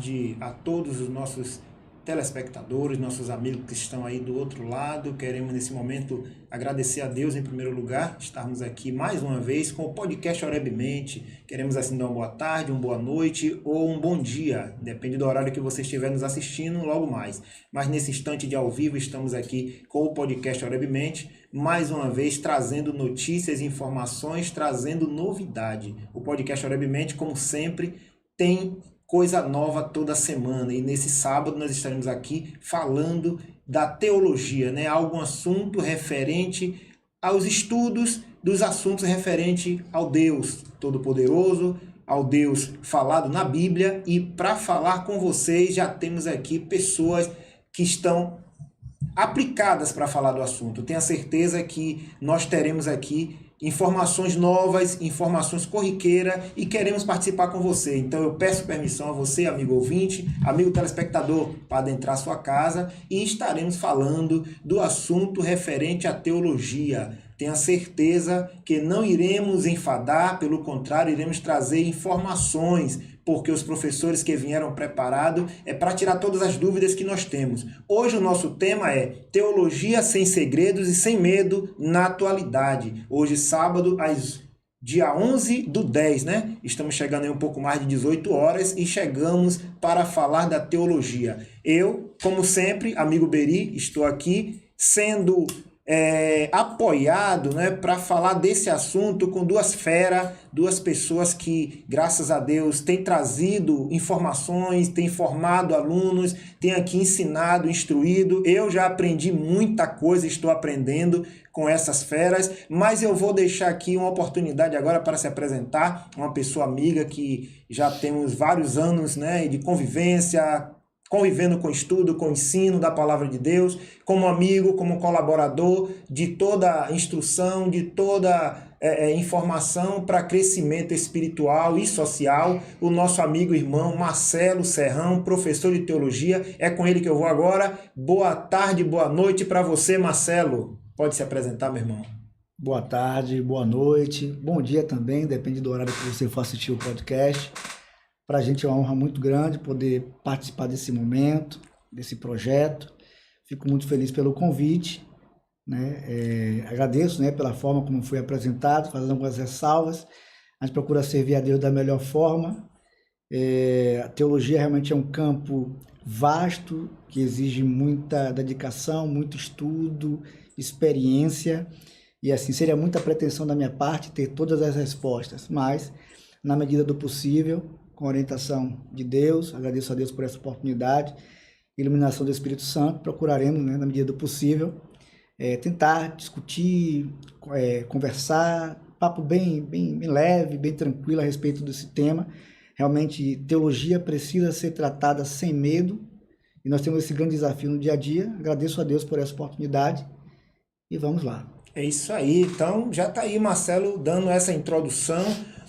tarde a todos os nossos telespectadores, nossos amigos que estão aí do outro lado. Queremos nesse momento agradecer a Deus em primeiro lugar, estarmos aqui mais uma vez com o podcast Orebemente. Queremos assim dar uma boa tarde, uma boa noite ou um bom dia, depende do horário que você estiver nos assistindo logo mais. Mas nesse instante de ao vivo estamos aqui com o podcast Orebemente, mais uma vez trazendo notícias, informações, trazendo novidade. O podcast Orebemente, como sempre, tem coisa nova toda semana, e nesse sábado nós estaremos aqui falando da teologia, né? Algum assunto referente aos estudos dos assuntos referente ao Deus Todo-Poderoso, ao Deus falado na Bíblia. E para falar com vocês já temos aqui pessoas que estão aplicadas para falar do assunto. Tenho a certeza que nós teremos aqui informações novas, informações corriqueiras, e queremos participar com você. Então eu peço permissão a você, amigo ouvinte, amigo telespectador, para adentrar a sua casa, e estaremos falando do assunto referente à teologia. Tenha certeza que não iremos enfadar, pelo contrário, iremos trazer informações, porque os professores que vieram preparados é para tirar todas as dúvidas que nós temos. Hoje o nosso tema é Teologia sem segredos e sem medo na atualidade. Hoje, sábado, dia 11/10, né? Estamos chegando aí um pouco mais de 18 horas e chegamos para falar da teologia. Eu, como sempre, amigo Beri, estou aqui sendo apoiado, né, para falar desse assunto com duas feras, duas pessoas que, graças a Deus, têm trazido informações, têm formado alunos, têm aqui ensinado, instruído. Eu já aprendi muita coisa, estou aprendendo com essas feras, mas eu vou deixar aqui uma oportunidade agora para se apresentar, uma pessoa amiga que já temos vários anos, né, de convivência, convivendo com o estudo, com o ensino da palavra de Deus, como amigo, como colaborador de toda instrução, de toda informação para crescimento espiritual e social, o nosso amigo e irmão Marcelo Serrão, professor de teologia. É com ele que eu vou agora. Boa tarde, boa noite para você, Marcelo. Pode se apresentar, meu irmão. Boa tarde, boa noite, bom dia também, depende do horário que você for assistir o podcast. Para a gente é uma honra muito grande poder participar desse momento, desse projeto. Fico muito feliz pelo convite, né? Agradeço, né, pela forma como foi apresentado, fazendo algumas ressalvas. A gente procura servir a Deus da melhor forma. A teologia realmente é um campo vasto, que exige muita dedicação, muito estudo, experiência. E assim, seria muita pretensão da minha parte ter todas as respostas, mas, na medida do possível, com a orientação de Deus, agradeço a Deus por essa oportunidade, iluminação do Espírito Santo, procuraremos, né, na medida do possível, tentar discutir, conversar, papo bem leve, bem tranquilo a respeito desse tema. Realmente, teologia precisa ser tratada sem medo, e nós temos esse grande desafio no dia a dia. Agradeço a Deus por essa oportunidade, e vamos lá. É isso aí, então já está aí Marcelo dando essa introdução,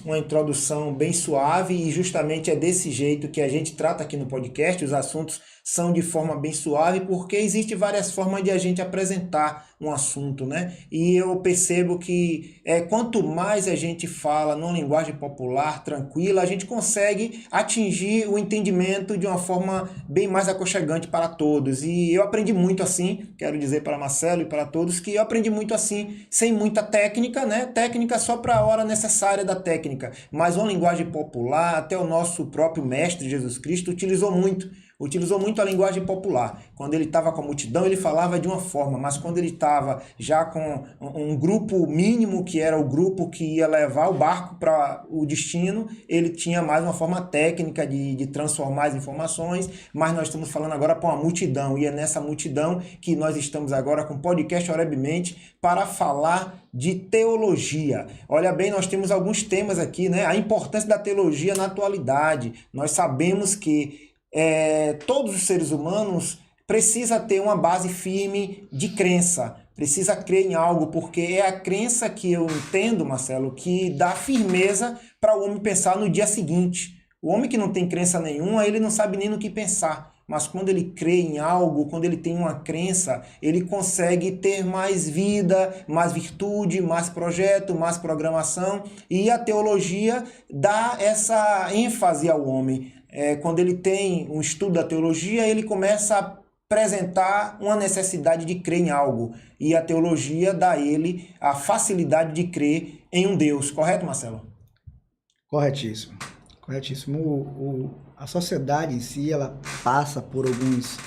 uma introdução bem suave, e justamente é desse jeito que a gente trata aqui no podcast. Os assuntos são de forma bem suave, porque existe várias formas de a gente apresentar um assunto, né? E eu percebo que quanto mais a gente fala numa linguagem popular, tranquila, a gente consegue atingir o entendimento de uma forma bem mais aconchegante para todos. E eu aprendi muito assim, quero dizer para Marcelo e para todos que eu aprendi muito assim, sem muita técnica, né? Técnica só para a hora necessária da técnica, mas uma linguagem popular. Até o nosso próprio mestre Jesus Cristo utilizou muito a linguagem popular. Quando ele estava com a multidão, ele falava de uma forma, mas quando ele estava já com um grupo mínimo, que era o grupo que ia levar o barco para o destino, ele tinha mais uma forma técnica de transformar as informações. Mas nós estamos falando agora para uma multidão, e é nessa multidão que nós estamos agora com o podcast Orebemente para falar de teologia. Olha bem, nós temos alguns temas aqui, né? A importância da teologia na atualidade. Nós sabemos que todos os seres humanos precisam ter uma base firme de crença, precisa crer em algo, porque é a crença que eu entendo, Marcelo, que dá firmeza para o homem pensar no dia seguinte. O homem que não tem crença nenhuma, ele não sabe nem no que pensar. Mas quando ele crê em algo, quando ele tem uma crença, ele consegue ter mais vida, mais virtude, mais projeto, mais programação. E a teologia dá essa ênfase ao homem. quando ele tem um estudo da teologia, ele começa a apresentar uma necessidade de crer em algo. E a teologia dá a ele a facilidade de crer em um Deus. Correto, Marcelo? Corretíssimo. Corretíssimo. A sociedade em si, ela passa por alguns,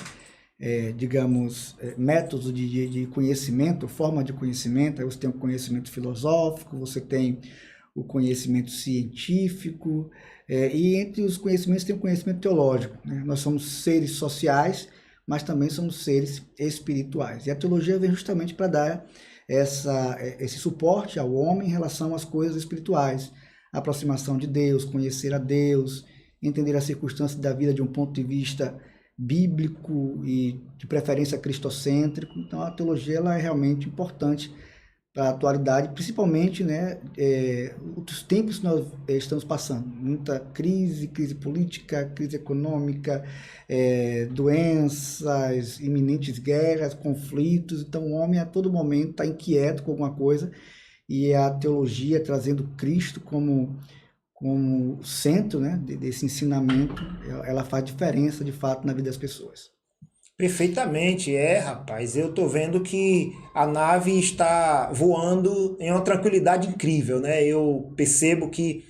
métodos de conhecimento, forma de conhecimento. Aí você tem o conhecimento filosófico, você tem o conhecimento científico, e entre os conhecimentos tem o conhecimento teológico, né? Nós somos seres sociais, mas também somos seres espirituais. E a teologia vem justamente para dar esse suporte ao homem em relação às coisas espirituais, a aproximação de Deus, conhecer a Deus, entender as circunstâncias da vida de um ponto de vista bíblico e de preferência cristocêntrico. Então a teologia ela é realmente importante para a atualidade, principalmente, né, os tempos que nós estamos passando. Muita crise política, crise econômica, doenças, iminentes guerras, conflitos. Então o homem a todo momento está inquieto com alguma coisa, e a teologia trazendo Cristo como centro, né, desse ensinamento, ela faz diferença de fato na vida das pessoas. Perfeitamente, rapaz. Eu tô vendo que a nave está voando em uma tranquilidade incrível, né? Eu percebo que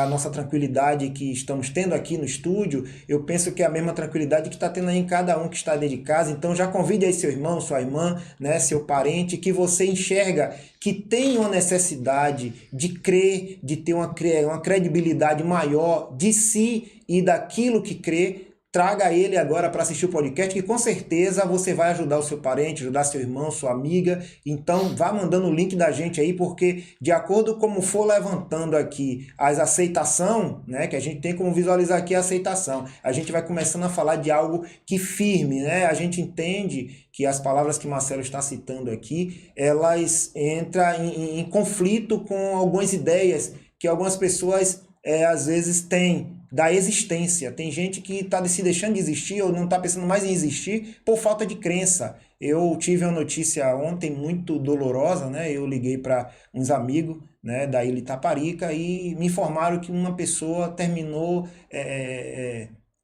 a nossa tranquilidade que estamos tendo aqui no estúdio, eu penso que é a mesma tranquilidade que está tendo aí em cada um que está dentro de casa. Então já convide aí seu irmão, sua irmã, né, seu parente, que você enxerga que tem uma necessidade de crer, de ter uma credibilidade maior de si e daquilo que crê. Traga ele agora para assistir o podcast, que com certeza você vai ajudar o seu parente, ajudar seu irmão, sua amiga. Então vá mandando o link da gente aí, porque de acordo com como for levantando aqui as aceitação, né, que a gente tem como visualizar aqui a aceitação, a gente vai começando a falar de algo que firme, né? A gente entende que as palavras que Marcelo está citando aqui, elas entram em conflito com algumas ideias que algumas pessoas às vezes têm da existência. Tem gente que está se deixando de existir ou não está pensando mais em existir por falta de crença. Eu tive uma notícia ontem muito dolorosa, né? Eu liguei para uns amigos, né, da Ilha Itaparica, e me informaram que uma pessoa terminou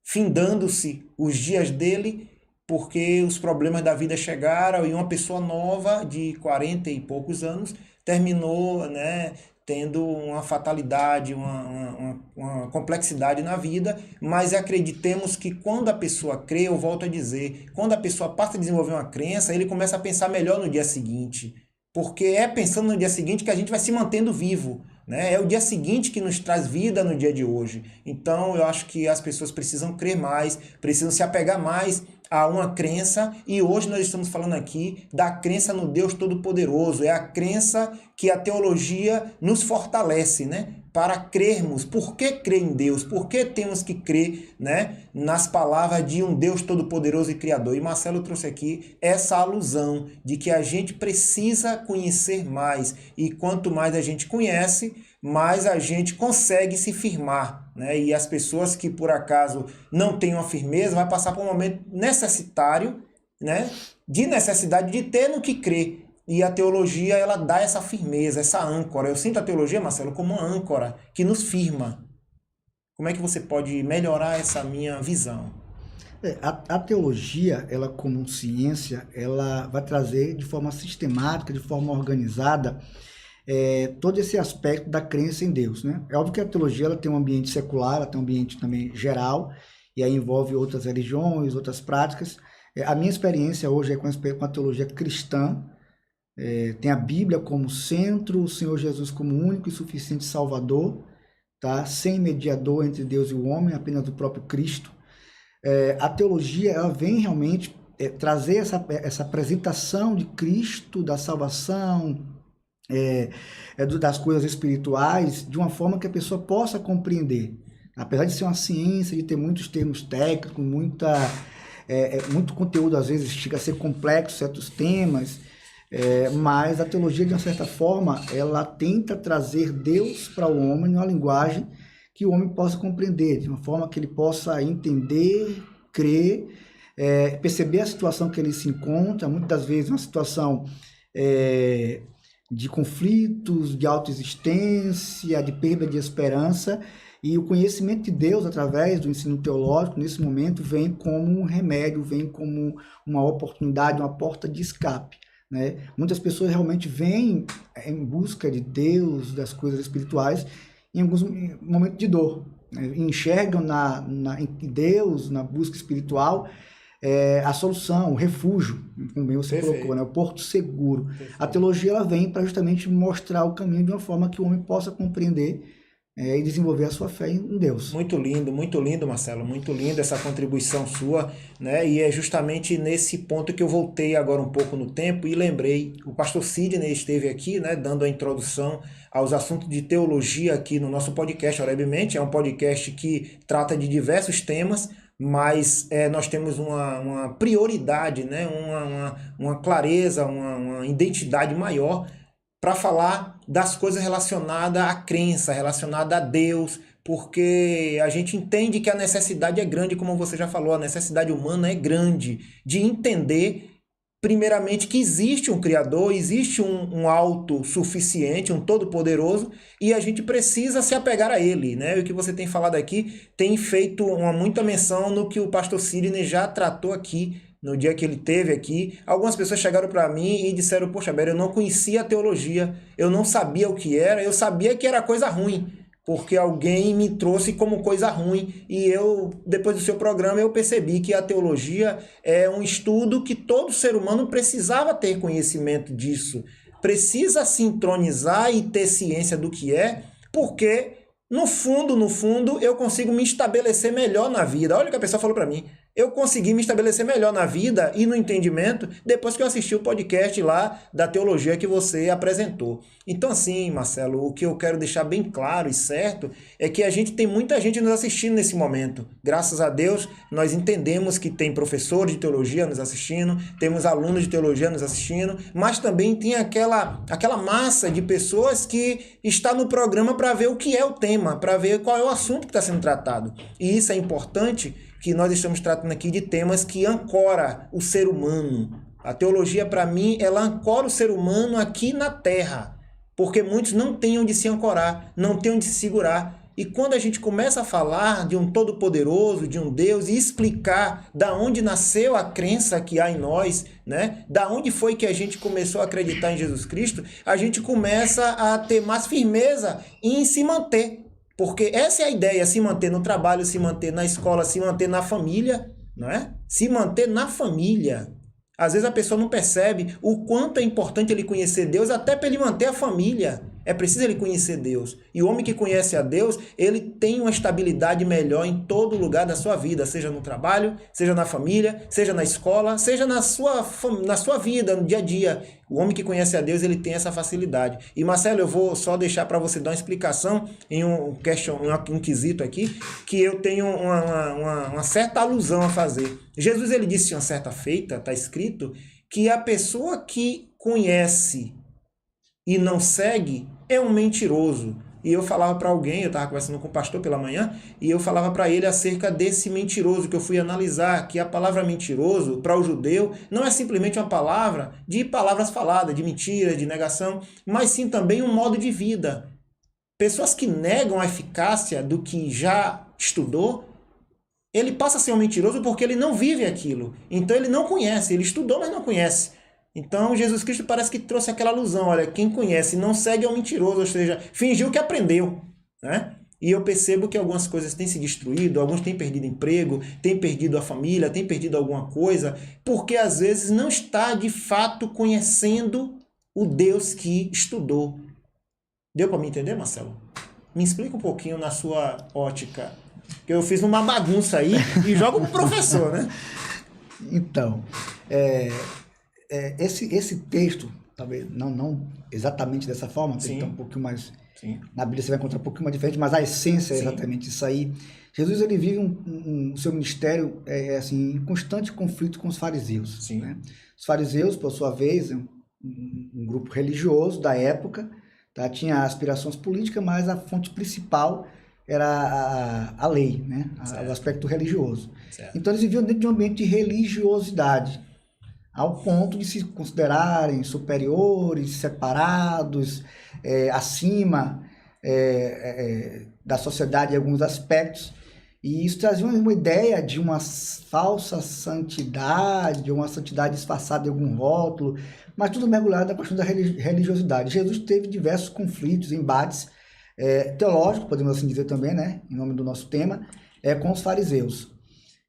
findando-se os dias dele porque os problemas da vida chegaram, e uma pessoa nova de 40 e poucos anos terminou, né, tendo uma fatalidade, uma complexidade na vida. Mas acreditemos que quando a pessoa crê, eu volto a dizer, quando a pessoa passa a desenvolver uma crença, ele começa a pensar melhor no dia seguinte, porque é pensando no dia seguinte que a gente vai se mantendo vivo, né? É o dia seguinte que nos traz vida no dia de hoje. Então eu acho que as pessoas precisam crer mais, precisam se apegar mais a uma crença, e hoje nós estamos falando aqui da crença no Deus Todo-Poderoso. É a crença que a teologia nos fortalece, né? Para crermos. Por que crer em Deus? Por que temos que crer, né, nas palavras de um Deus Todo-Poderoso e Criador? E Marcelo trouxe aqui essa alusão de que a gente precisa conhecer mais, e quanto mais a gente conhece, mais a gente consegue se firmar, né? E as pessoas que por acaso não têm uma firmeza vai passar por um momento necessitário, né, de necessidade de ter no que crer. E a teologia, ela dá essa firmeza, essa âncora. Eu sinto a teologia, Marcelo, como uma âncora que nos firma. Como é que você pode melhorar essa minha visão? A teologia, ela como ciência, ela vai trazer de forma sistemática, de forma organizada, todo esse aspecto da crença em Deus, né? É óbvio que a teologia ela tem um ambiente secular, ela tem um ambiente também geral, e aí envolve outras religiões, outras práticas. A minha experiência hoje é com a teologia cristã. Tem a Bíblia como centro, o Senhor Jesus como único e suficiente Salvador, tá? Sem mediador entre Deus e o homem, apenas o próprio Cristo. A teologia ela vem realmente trazer essa apresentação de Cristo, da salvação, das coisas espirituais, de uma forma que a pessoa possa compreender. Apesar de ser uma ciência, de ter muitos termos técnicos, muito conteúdo, às vezes chega a ser complexo, certos temas, mas a teologia, de uma certa forma, ela tenta trazer Deus para o homem numa linguagem que o homem possa compreender, de uma forma que ele possa entender, crer, perceber a situação que ele se encontra, muitas das vezes uma situação de conflitos, de autoexistência, de perda de esperança, E o conhecimento de Deus, através do ensino teológico, nesse momento, vem como um remédio, vem como uma oportunidade, uma porta de escape, né? Muitas pessoas realmente vêm em busca de Deus, das coisas espirituais, em alguns momentos de dor, né? Enxergam em Deus, na busca espiritual, a solução, o refúgio, como bem você colocou, né? O porto seguro. Perfeito. A teologia ela vem para justamente mostrar o caminho de uma forma que o homem possa compreender e desenvolver a sua fé em Deus. Muito lindo, Marcelo, muito lindo essa contribuição sua, né? E é justamente nesse ponto que eu voltei agora um pouco no tempo e lembrei, o pastor Sidney esteve aqui, né, dando a introdução aos assuntos de teologia aqui no nosso podcast Orebemente. É um podcast que trata de diversos temas, mas nós temos uma prioridade, né? uma clareza, uma identidade maior para falar das coisas relacionadas à crença, relacionadas a Deus, porque a gente entende que a necessidade é grande, como você já falou, a necessidade humana é grande de entender, primeiramente, que existe um Criador, existe um autossuficiente, um todo-poderoso, e a gente precisa se apegar a Ele, né? O que você tem falado aqui tem feito muita menção no que o pastor Sidney já tratou aqui, no dia que ele esteve aqui. Algumas pessoas chegaram para mim e disseram, poxa, Bério, eu não conhecia a teologia, eu não sabia o que era, eu sabia que era coisa ruim, porque alguém me trouxe como coisa ruim, e eu, depois do seu programa, eu percebi que a teologia é um estudo que todo ser humano precisava ter conhecimento disso, precisa se entronizar e ter ciência do que é, porque no fundo, eu consigo me estabelecer melhor na vida. Olha o que a pessoa falou para mim. Eu consegui me estabelecer melhor na vida e no entendimento depois que eu assisti o podcast lá da teologia que você apresentou. Então, assim, Marcelo, o que eu quero deixar bem claro e certo é que a gente tem muita gente nos assistindo nesse momento. Graças a Deus, nós entendemos que tem professores de teologia nos assistindo, temos alunos de teologia nos assistindo, mas também tem aquela massa de pessoas que está no programa para ver o que é o tema, para ver qual é o assunto que está sendo tratado. E isso é importante, que nós estamos tratando aqui de temas que ancora o ser humano. A teologia, para mim, ela ancora o ser humano aqui na Terra, porque muitos não têm onde se ancorar, não têm onde se segurar. E quando a gente começa a falar de um Todo-Poderoso, de um Deus, e explicar da onde nasceu a crença que há em nós, né? Da onde foi que a gente começou a acreditar em Jesus Cristo, a gente começa a ter mais firmeza em se manter. Porque essa é a ideia, se manter no trabalho, se manter na escola, se manter na família, não é? Se manter na família. Às vezes a pessoa não percebe o quanto é importante ele conhecer Deus, até para ele manter a família. É preciso ele conhecer Deus. E o homem que conhece a Deus, ele tem uma estabilidade melhor em todo lugar da sua vida, seja no trabalho, seja na família, seja na escola, seja na sua vida, no dia a dia. O homem que conhece a Deus, ele tem essa facilidade. E Marcelo, eu vou só deixar para você dar uma explicação em um quesito aqui, que eu tenho uma certa alusão a fazer. Jesus, ele disse uma certa feita, está escrito, que a pessoa que conhece e não segue é um mentiroso. E eu falava para alguém, eu estava conversando com o pastor pela manhã, e eu falava para ele acerca desse mentiroso, que eu fui analisar, que a palavra mentiroso, para o judeu, não é simplesmente uma palavra de palavras faladas, de mentira, de negação, mas sim também um modo de vida. Pessoas que negam a eficácia do que já estudou, ele passa a ser um mentiroso porque ele não vive aquilo. Então ele não conhece, ele estudou, mas não conhece. Então, Jesus Cristo parece que trouxe aquela alusão, olha, quem conhece e não segue é um mentiroso, ou seja, fingiu que aprendeu, né? E eu percebo que algumas coisas têm se destruído, alguns têm perdido emprego, têm perdido a família, têm perdido alguma coisa, porque às vezes não está de fato conhecendo o Deus que estudou. Deu para me entender, Marcelo? Me explica um pouquinho na sua ótica, que eu fiz uma bagunça aí e jogo pro professor, né? Então, esse texto, talvez não exatamente dessa forma, tem que estar um pouquinho mais... Sim. Na Bíblia você vai encontrar um pouquinho mais diferente, mas a essência é exatamente isso aí. Jesus, ele vive o seu ministério assim, em constante conflito com os fariseus. Sim. Né? Os fariseus, por sua vez, um grupo religioso da época, tá? Tinha aspirações políticas, mas a fonte principal era a lei, né? O aspecto religioso. Certo. Então eles viviam dentro de um ambiente de religiosidade, ao ponto de se considerarem superiores, separados, acima da sociedade em alguns aspectos, e isso trazia uma ideia de uma falsa santidade, uma santidade disfarçada de algum rótulo, mas tudo mergulhado na questão da religiosidade. Jesus teve diversos conflitos, embates teológicos, podemos assim dizer também, né, em nome do nosso tema, com os fariseus.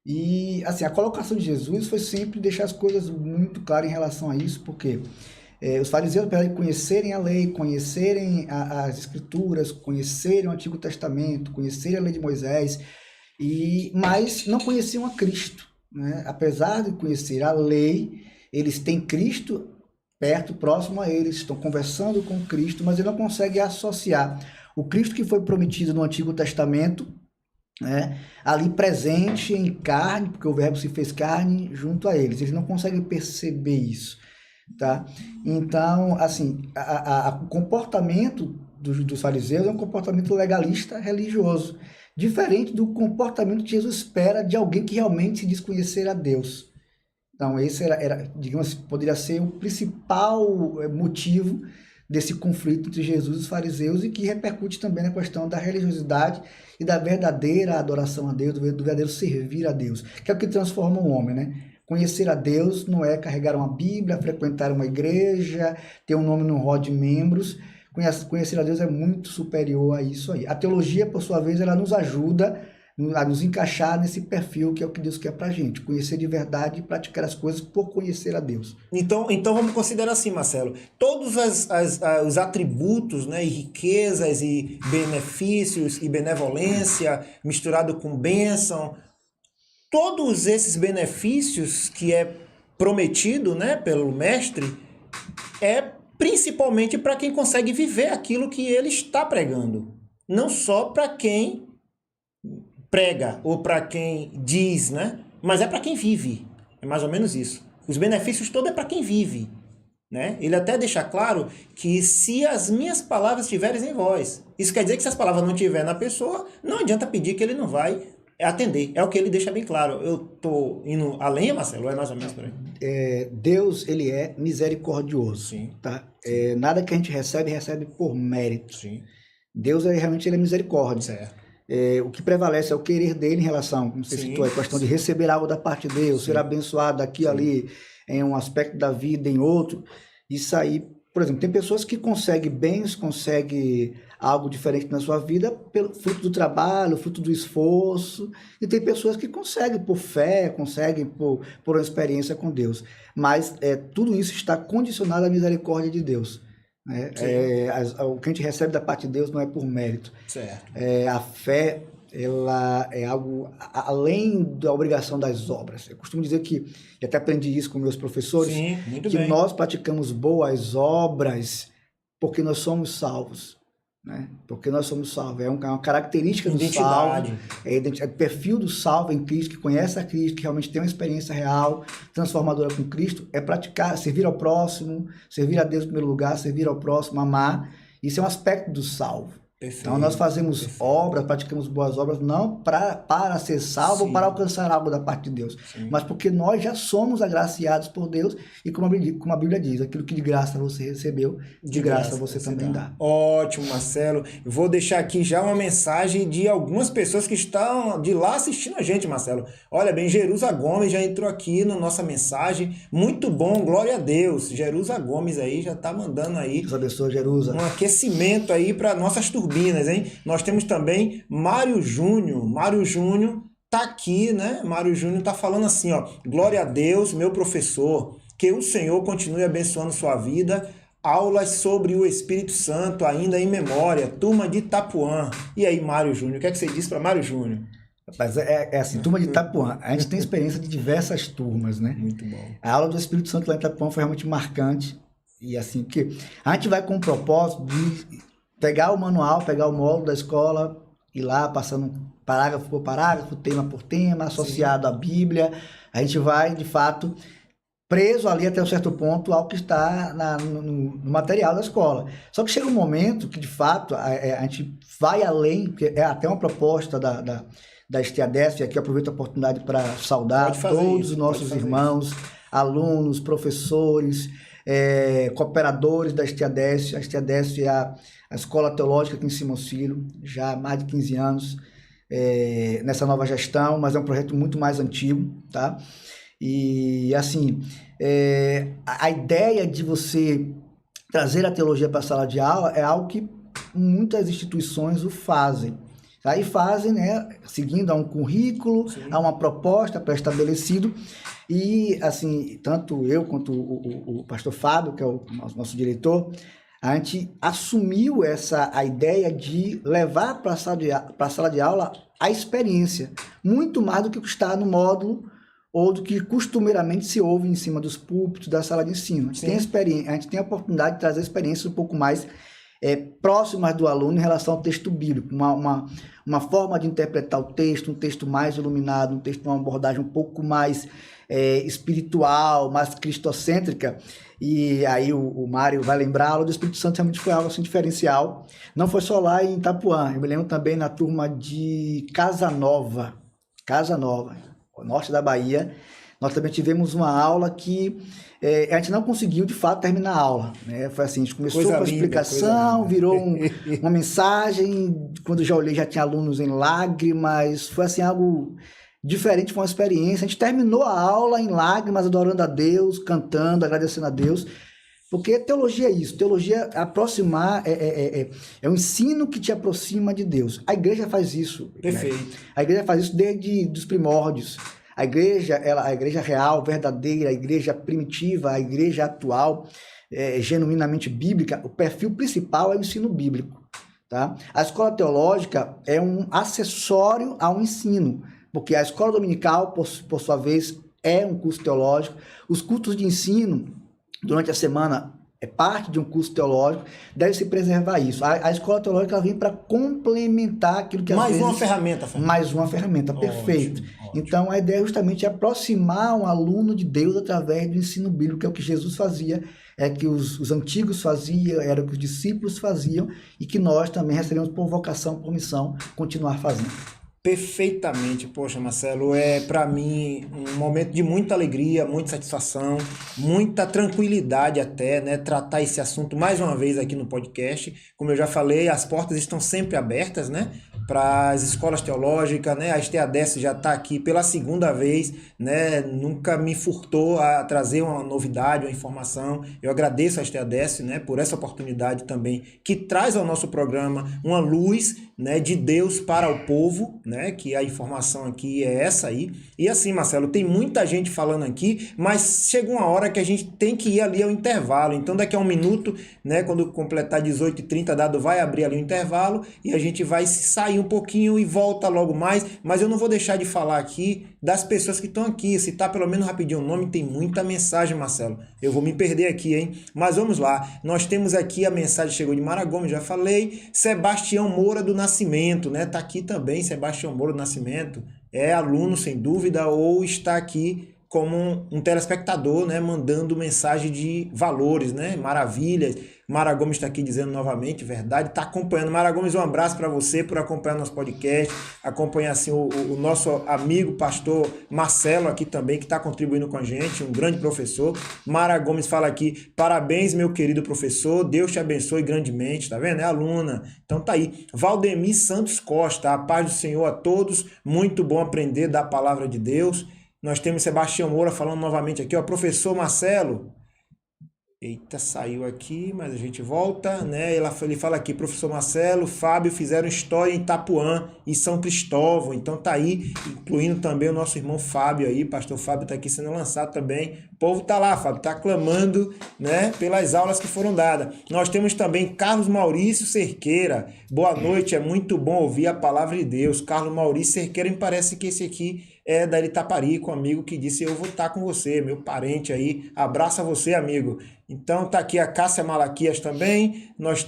E assim, a colocação de Jesus foi sempre deixar as coisas muito claras em relação a isso, porque os fariseus, apesar de conhecerem a lei, conhecerem as escrituras, conhecerem o Antigo Testamento, conhecerem a lei de Moisés, mas não conheciam a Cristo, né? Apesar de conhecer a lei, eles têm Cristo perto, próximo a eles, estão conversando com Cristo, mas eles não conseguem associar o Cristo que foi prometido no Antigo Testamento, né, ali presente em carne, porque o Verbo se fez carne junto a eles. Eles não conseguem perceber isso, tá? Então, assim, o comportamento dos fariseus é um comportamento legalista religioso, diferente do comportamento que Jesus espera de alguém que realmente se desconhecer a Deus. Então, esse era, digamos assim, poderia ser o principal motivo desse conflito entre Jesus e os fariseus, e que repercute também na questão da religiosidade e da verdadeira adoração a Deus, do verdadeiro servir a Deus, que é o que transforma um homem, né? Conhecer a Deus não é carregar uma Bíblia, frequentar uma igreja, ter um nome no rol de membros. Conhecer a Deus é muito superior a isso aí. A teologia, por sua vez, ela nos ajuda a nos encaixar nesse perfil que é o que Deus quer pra gente, conhecer de verdade e praticar as coisas por conhecer a Deus. Então vamos considerar assim, Marcelo, todos os atributos, né, e riquezas e benefícios e benevolência misturado com bênção, todos esses benefícios que é prometido, né, pelo mestre, principalmente para quem consegue viver aquilo que ele está pregando, não só para quem prega ou para quem diz, né? Mas é para quem vive. É mais ou menos isso. Os benefícios todos é para quem vive, né? Ele até deixa claro que se as minhas palavras estiverem em vós, isso quer dizer que se as palavras não estiverem na pessoa, não adianta pedir que ele não vai atender. É o que ele deixa bem claro. Eu tô indo além, Marcelo? É mais ou menos por aí. Deus, ele é misericordioso. Sim. Tá? Nada que a gente recebe por mérito. Sim. Deus, realmente, ele é misericórdia. Certo. O que prevalece é o querer dele em relação, como você citou, a questão de receber algo da parte de Deus, ser abençoado aqui, ali, em um aspecto da vida, em outro. Isso aí, por exemplo, tem pessoas que conseguem bens, conseguem algo diferente na sua vida pelo fruto do trabalho, fruto do esforço, e tem pessoas que conseguem por fé, conseguem por uma experiência com Deus. Mas tudo isso está condicionado à misericórdia de Deus. O que a gente recebe da parte de Deus não é por mérito. Certo. A fé, ela é algo além da obrigação das obras. Eu costumo dizer que, e até aprendi isso com meus professores, Sim, muito que bem. nós praticamos boas obras porque nós somos salvos. Né? Porque nós somos salvos. É uma característica do salvo. É o perfil do salvo em Cristo, que conhece a Cristo, que realmente tem uma experiência real, transformadora com Cristo, é praticar, servir ao próximo, servir a Deus em primeiro lugar, servir ao próximo, amar. Isso é um aspecto do salvo. Perfeito. Então nós fazemos obras, praticamos boas obras, não para ser salvo ou para alcançar algo da parte de Deus, mas porque nós já somos agraciados por Deus, e como a Bíblia diz, aquilo que de graça você recebeu, de graça você também dá. Ótimo, Marcelo. Eu vou deixar aqui já uma mensagem de algumas pessoas que estão de lá assistindo a gente, Marcelo. Olha bem, Jerusa Gomes já entrou aqui na nossa mensagem. Muito bom, glória a Deus. Jerusa Gomes aí já está mandando aí. Deus abençoe, Jerusa. Um aquecimento aí para nossas turbinas, hein? Nós temos também Mário Júnior. Mário Júnior tá aqui, né? Mário Júnior tá falando assim, ó: glória a Deus, meu professor, que o Senhor continue abençoando sua vida. Aulas sobre o Espírito Santo ainda em memória, turma de Itapuã. E aí, Mário Júnior, o que é que você diz para Mário Júnior? Rapaz, assim, turma de Itapuã, a gente tem experiência de diversas turmas, né? Muito bom. A aula do Espírito Santo lá em Itapuã foi realmente marcante, e assim, porque a gente vai com o propósito de pegar o manual, pegar o módulo da escola, ir lá passando parágrafo por parágrafo, tema por tema, associado à Bíblia. A gente vai, de fato, preso ali até um certo ponto ao que está no material da escola. Só que chega um momento que, de fato, a gente vai além, porque é até uma proposta da STADESF, e aqui eu aproveito a oportunidade para saudar todos os nossos irmãos, alunos, professores, cooperadores da STADESP. A STADESP é a Escola Teológica aqui em Simões Filho, já há mais de 15 anos nessa nova gestão, mas é um projeto muito mais antigo, tá? E, assim, a ideia de você trazer a teologia para a sala de aula é algo que muitas instituições o fazem. Tá? E fazem, né, seguindo a um currículo, sim, a uma proposta pré-estabelecido. E, assim, tanto eu quanto o pastor Fábio, que é o nosso diretor, a gente assumiu a ideia de levar para a sala de aula a experiência, muito mais do que está no módulo ou do que costumeiramente se ouve em cima dos púlpitos da sala de ensino. A gente tem a oportunidade de trazer experiências um pouco mais próximas do aluno em relação ao texto bíblico, uma forma de interpretar o texto, um texto mais iluminado, um texto com uma abordagem um pouco mais espiritual, mais cristocêntrica. E aí o Mário vai lembrar, a aula do Espírito Santo realmente foi algo assim diferencial. Não foi só lá em Itapuã, eu me lembro também na turma de Casa Nova, norte da Bahia. Nós também tivemos uma aula que a gente não conseguiu, de fato, terminar a aula, né? Foi assim, a gente começou com a explicação, virou uma mensagem, quando já olhei já tinha alunos em lágrimas, foi assim algo diferente, foi uma experiência. A gente terminou a aula em lágrimas, adorando a Deus, cantando, agradecendo a Deus, porque teologia é isso, teologia aproximar, é um ensino que te aproxima de Deus. A igreja faz isso. Perfeito. Né? A igreja faz isso desde os primórdios. A igreja real, verdadeira, a igreja primitiva, a igreja atual, genuinamente bíblica, o perfil principal é o ensino bíblico. Tá? A escola teológica é um acessório ao ensino, porque a escola dominical, por sua vez, é um curso teológico. Os cultos de ensino, durante a semana, é parte de um curso teológico, deve-se preservar isso. A escola teológica ela vem para complementar aquilo que mais uma ferramenta. Mais uma ferramenta, perfeito. Ótimo. Então, a ideia é justamente aproximar um aluno de Deus através do ensino bíblico, que é o que Jesus fazia, é que os antigos faziam, era o que os discípulos faziam, e que nós também recebemos por vocação, por missão, continuar fazendo. Perfeitamente, poxa, Marcelo, para mim um momento de muita alegria, muita satisfação, muita tranquilidade até, né, tratar esse assunto mais uma vez aqui no podcast. Como eu já falei, as portas estão sempre abertas, né, para as escolas teológicas, né, a STADESP já está aqui pela segunda vez, né, nunca me furtou a trazer uma novidade, uma informação. Eu agradeço a STADESP, né, por essa oportunidade também, que traz ao nosso programa uma luz, né, de Deus para o povo, né, que a informação aqui é essa aí. E assim, Marcelo, tem muita gente falando aqui, mas chega uma hora que a gente tem que ir ali ao intervalo. Então daqui a um minuto, né, quando completar 18h30, Dado vai abrir ali o intervalo e a gente vai sair um pouquinho e volta logo mais. Mas eu não vou deixar de falar aqui das pessoas que estão aqui, citar pelo menos rapidinho o nome. Tem muita mensagem, Marcelo, eu vou me perder aqui, hein? Mas vamos lá, nós temos aqui a mensagem, chegou de Mara Gomes, já falei. Sebastião Moura do Nascimento, né? Tá aqui também, Sebastião Moura do Nascimento, é aluno sem dúvida, ou está aqui como um telespectador, né, mandando mensagem de valores, né, maravilhas. Mara Gomes está aqui dizendo novamente, verdade, está acompanhando. Mara Gomes, um abraço para você por acompanhar nosso podcast, acompanhar assim o nosso amigo pastor Marcelo aqui também, que está contribuindo com a gente, um grande professor. Mara Gomes fala aqui, parabéns meu querido professor, Deus te abençoe grandemente, tá vendo? É aluna, então tá aí. Valdemir Santos Costa, a paz do Senhor a todos, muito bom aprender da palavra de Deus. Nós temos Sebastião Moura falando novamente aqui, ó, professor Marcelo. Eita, saiu aqui, mas a gente volta, né? Ele fala aqui, professor Marcelo, Fábio fizeram história em Itapuã e São Cristóvão. Então tá aí, incluindo também o nosso irmão Fábio aí, pastor Fábio tá aqui sendo lançado também. O povo tá lá, Fábio, tá clamando, né, pelas aulas que foram dadas. Nós temos também Carlos Maurício Cerqueira. Boa noite, é muito bom ouvir a palavra de Deus. Carlos Maurício Cerqueira, me parece que esse aqui é da Itaparica, um amigo que disse, eu vou estar com você, meu parente aí, abraço a você, amigo. Então tá aqui a Cássia Malaquias também, nós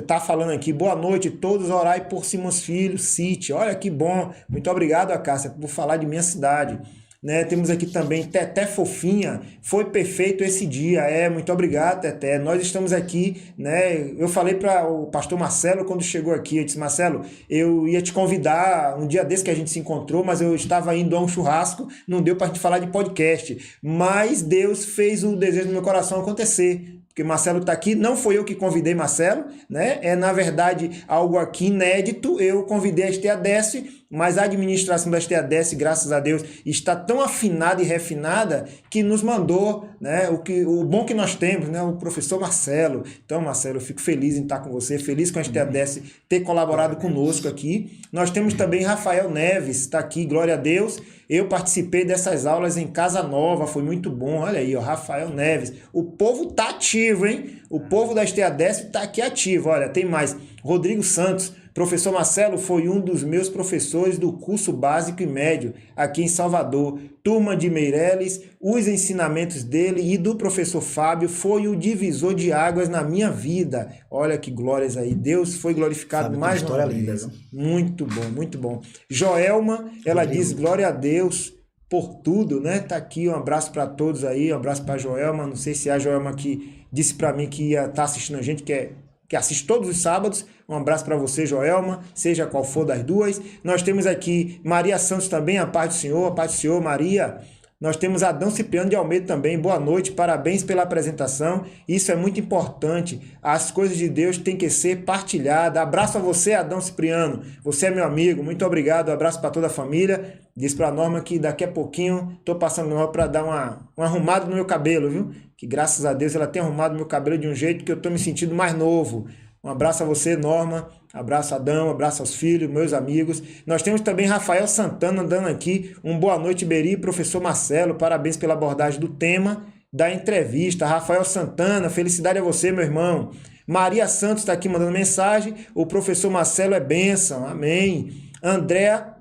tá falando aqui, boa noite, todos orai por Simões Filho, City, olha que bom, muito obrigado a Cássia por falar de minha cidade. né? Temos aqui também Teté Fofinha, foi perfeito esse dia. Muito obrigado, Teté. Nós estamos aqui, né? Eu falei para o pastor Marcelo quando chegou aqui, eu disse, Marcelo, eu ia te convidar um dia desse que a gente se encontrou, mas eu estava indo a um churrasco, não deu para a gente falar de podcast, mas Deus fez o desejo do meu coração acontecer. Porque Marcelo está aqui, não foi eu que convidei Marcelo, né? Na verdade, algo aqui inédito. Eu convidei a STADES, mas a administração da STADES, graças a Deus, está tão afinada e refinada que nos mandou, né? O bom que nós temos, né? O professor Marcelo. Então, Marcelo, eu fico feliz em estar com você, feliz com a STADES ter colaborado conosco aqui. Nós temos também Rafael Neves, está aqui, glória a Deus. Eu participei dessas aulas em Casa Nova, foi muito bom. Olha aí, ó, Rafael Neves. O povo tá ativo, hein? O povo da STADES tá aqui ativo. Olha, tem mais. Rodrigo Santos. Professor Marcelo foi um dos meus professores do curso básico e médio aqui em Salvador. Turma de Meireles, os ensinamentos dele e do professor Fábio foi o divisor de águas na minha vida. Olha que glórias aí. Deus foi glorificado Fábio, mais uma vez. Muito bom, muito bom. Joelma, ela diz glória a Deus por tudo, né? Tá aqui, um abraço para todos aí, um abraço para Joelma. Não sei se é a Joelma que disse para mim que ia estar assistindo a gente, que assiste todos os sábados. Um abraço para você, Joelma, seja qual for das duas. Nós temos aqui Maria Santos também, a paz do Senhor, Maria. Nós temos Adão Cipriano de Almeida também, boa noite, parabéns pela apresentação, isso é muito importante, as coisas de Deus têm que ser partilhadas. Abraço a você, Adão Cipriano, você é meu amigo, muito obrigado, abraço para toda a família. Diz para a Norma que daqui a pouquinho estou passando para dar um arrumado no meu cabelo, viu? Que graças a Deus ela tem arrumado meu cabelo de um jeito que eu estou me sentindo mais novo. Um abraço a você, Norma, abraço a Adão, abraço aos filhos, meus amigos. Nós temos também Rafael Santana andando aqui, boa noite, Beri, professor Marcelo, parabéns pela abordagem do tema da entrevista. Rafael Santana, felicidade a você, meu irmão. Maria Santos está aqui mandando mensagem, o professor Marcelo é bênção, amém. Andréa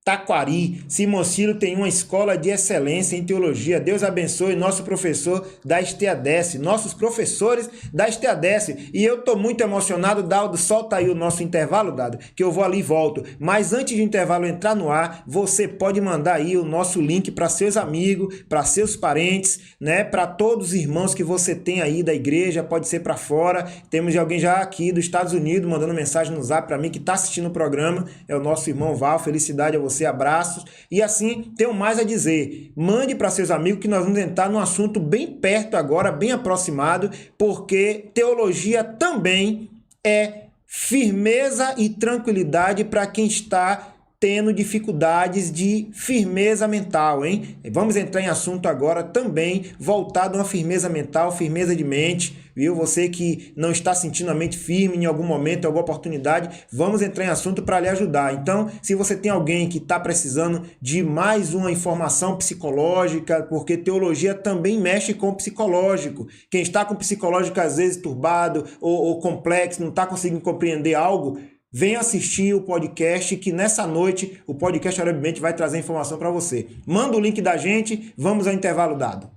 Taquari, Simão Ciro tem uma escola de excelência em teologia. Deus abençoe nosso professor da STADES, nossos professores da STADES. E eu estou muito emocionado, Daldo, solta aí o nosso intervalo, Dado, que eu vou ali e volto. Mas antes do intervalo entrar no ar, você pode mandar aí o nosso link para seus amigos, para seus parentes, né? Para todos os irmãos que você tem aí da igreja, pode ser para fora. Temos alguém já aqui dos Estados Unidos mandando mensagem no zap para mim que está assistindo o programa, é o nosso irmão Val, felicidade a você, abraços. E assim, tenho mais a dizer. Mande para seus amigos que nós vamos entrar num assunto bem perto agora, bem aproximado, porque teologia também é firmeza e tranquilidade para quem está tendo dificuldades de firmeza mental, hein? Vamos entrar em assunto agora também voltado a uma firmeza mental, firmeza de mente, viu? Você que não está sentindo a mente firme em algum momento, em alguma oportunidade, vamos entrar em assunto para lhe ajudar. Então, se você tem alguém que está precisando de mais uma informação psicológica, porque teologia também mexe com o psicológico. Quem está com o psicológico às vezes turbado ou complexo, não está conseguindo compreender algo, venha assistir o podcast, que nessa noite o podcast Brevemente vai trazer informação para você. Manda o link da gente, vamos ao intervalo dado.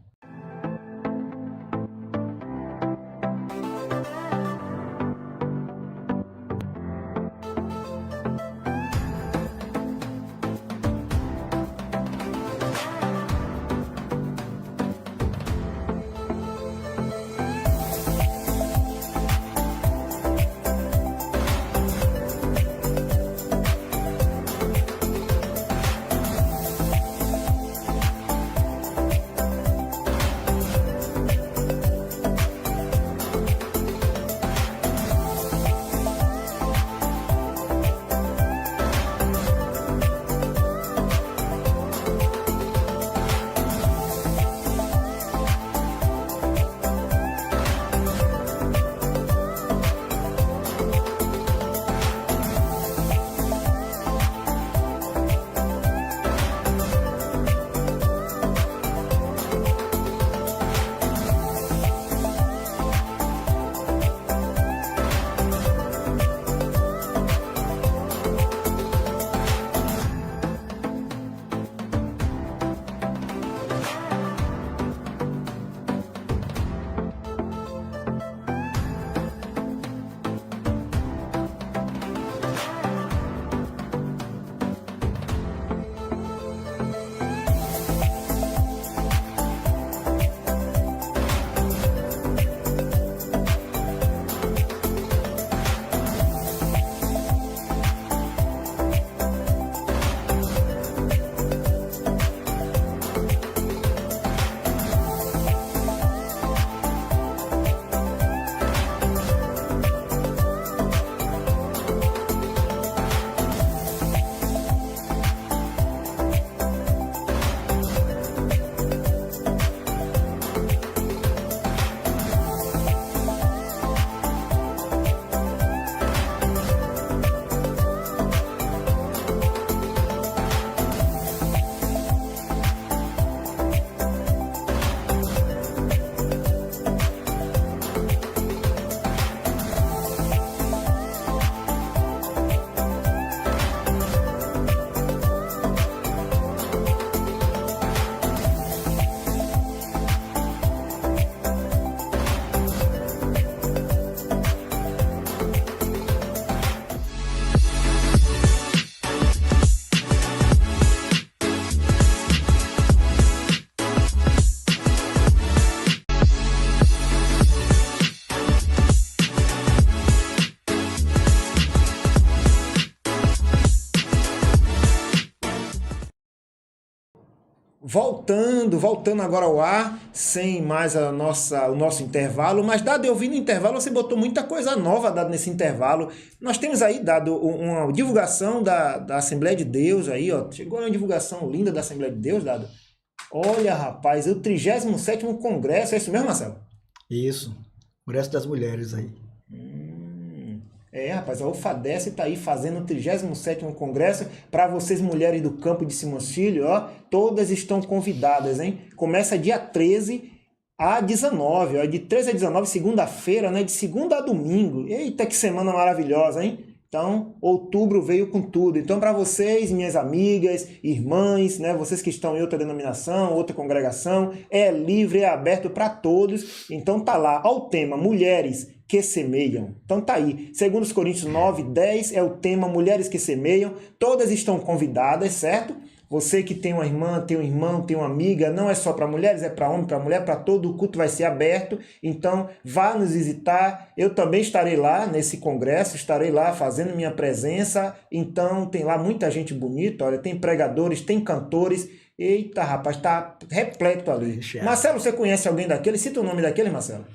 voltando agora ao ar, sem mais o nosso intervalo, mas dado eu vi no intervalo, você botou muita coisa nova dado nesse intervalo. Nós temos aí dado uma divulgação da Assembleia de Deus aí, ó. Chegou uma divulgação linda da Assembleia de Deus, dado. Olha, rapaz, o 37º Congresso, é isso mesmo, Marcelo? Isso, Congresso das Mulheres aí. Rapaz, a UFADESC está aí fazendo o 37º Congresso. Para vocês, mulheres do campo de Simões Filho, ó, todas estão convidadas, hein? Começa dia 13 a 19, ó, de 13 a 19, segunda-feira, né? De segunda a domingo. Eita, que semana maravilhosa, hein? Então, outubro veio com tudo. Então, para vocês, minhas amigas, irmãs, né, vocês que estão em outra denominação, outra congregação, é livre, é aberto para todos. Então, tá lá, ó, o tema, mulheres que semeiam. Então tá aí, 2 Coríntios 9, 10 é o tema, mulheres que semeiam. Todas estão convidadas, certo? Você que tem uma irmã, tem um irmão, tem uma amiga, não é só para mulheres, é para homem, para mulher, para todo, o culto vai ser aberto. Então, vá nos visitar. Eu também estarei lá nesse congresso, estarei lá fazendo minha presença. Então, tem lá muita gente bonita, olha, tem pregadores, tem cantores. Eita, rapaz, tá repleto ali. Marcelo, você conhece alguém daquele? Cita o nome daquele, Marcelo.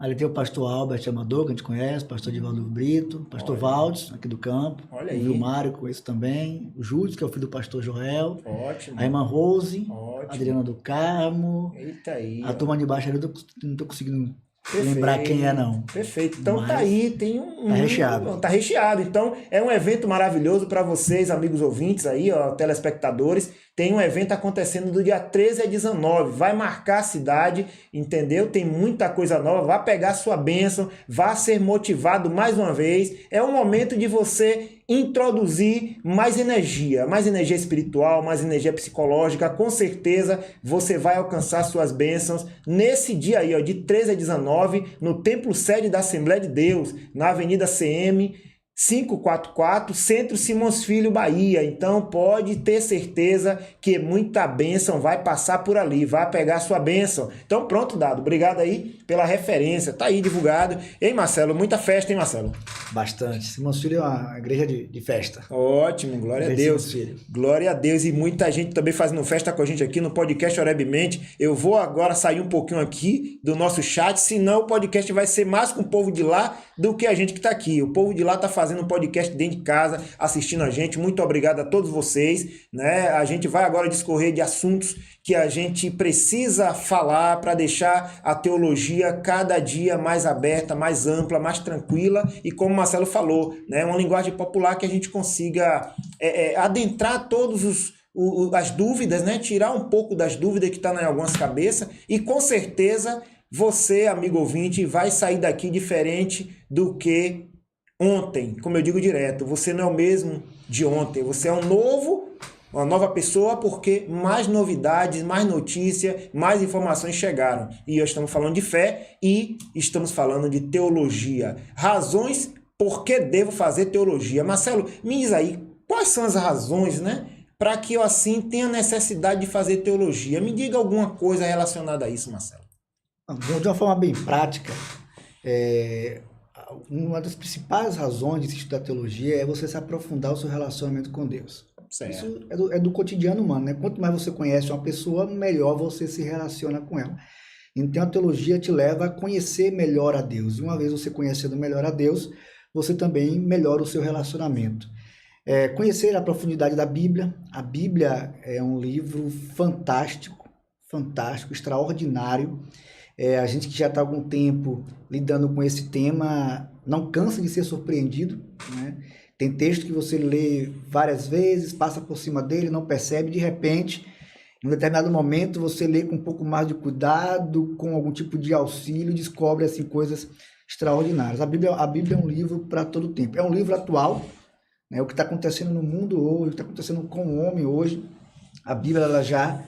Ali tem o pastor Albert Amador, que a gente conhece, pastor Divaldo Brito, pastor Valdes, aqui do campo. Olha aí. O Vilmário, conheço também. O Júlio, que é o filho do pastor Joel. Ótimo. A irmã Rose. Ótimo. A Adriana do Carmo. Eita aí. A turma de baixo ali, eu não estou conseguindo lembrar quem é, não. Perfeito. Então mas tá aí, tem tá recheado. Tá recheado. Então é um evento maravilhoso para vocês, amigos ouvintes aí, ó, telespectadores. Tem um evento acontecendo do dia 13 a 19. Vai marcar a cidade, entendeu? Tem muita coisa nova. Vá pegar sua bênção, vá ser motivado mais uma vez. É um momento de você introduzir mais energia espiritual, mais energia psicológica. Com certeza você vai alcançar suas bênçãos nesse dia aí, ó, de 13 a 19, no templo sede da Assembleia de Deus, na Avenida CM 544, Centro Simões Filho, Bahia. Então pode ter certeza que muita bênção vai passar por ali, vai pegar sua bênção. Então pronto, Dado, obrigado aí pela referência, tá aí divulgado. Ei, Marcelo, muita festa, hein, Marcelo? Bastante. Simões Filho é uma igreja de festa. Ótimo, glória a Deus. Glória a Deus, e muita gente também fazendo festa com a gente aqui no podcast Orebmente. Eu vou agora sair um pouquinho aqui do nosso chat, senão o podcast vai ser mais com o povo de lá do que a gente que tá aqui. O povo de lá tá fazendo um podcast dentro de casa, assistindo a gente. Muito obrigado a todos vocês, né? A gente vai agora discorrer de assuntos que a gente precisa falar para deixar a teologia cada dia mais aberta, mais ampla, mais tranquila e, como o Marcelo falou, né, uma linguagem popular que a gente consiga adentrar todos as dúvidas, né, tirar um pouco das dúvidas que estão em algumas cabeças, e com certeza você, amigo ouvinte, vai sair daqui diferente do que ontem. Como eu digo direto, você não é o mesmo de ontem, você é uma nova pessoa, porque mais novidades, mais notícias, mais informações chegaram. E hoje estamos falando de fé e estamos falando de teologia. Razões por que devo fazer teologia. Marcelo, me diz aí, quais são as razões, né, para que eu assim tenha necessidade de fazer teologia? Me diga alguma coisa relacionada a isso, Marcelo. De uma forma bem prática, uma das principais razões de estudar teologia é você se aprofundar o seu relacionamento com Deus. Certo. Isso é do cotidiano humano, né? Quanto mais você conhece uma pessoa, melhor você se relaciona com ela. Então a teologia te leva a conhecer melhor a Deus. E uma vez você conhecendo melhor a Deus, você também melhora o seu relacionamento. Conhecer a profundidade da Bíblia. A Bíblia é um livro fantástico, extraordinário. A gente que já está há algum tempo lidando com esse tema não cansa de ser surpreendido, né? Tem texto que você lê várias vezes, passa por cima dele, não percebe, de repente, em um determinado momento, você lê com um pouco mais de cuidado, com algum tipo de auxílio, descobre assim, coisas extraordinárias. A Bíblia é um livro para todo tempo. É um livro atual, né? O que está acontecendo no mundo hoje, o que está acontecendo com o homem hoje. A Bíblia ela já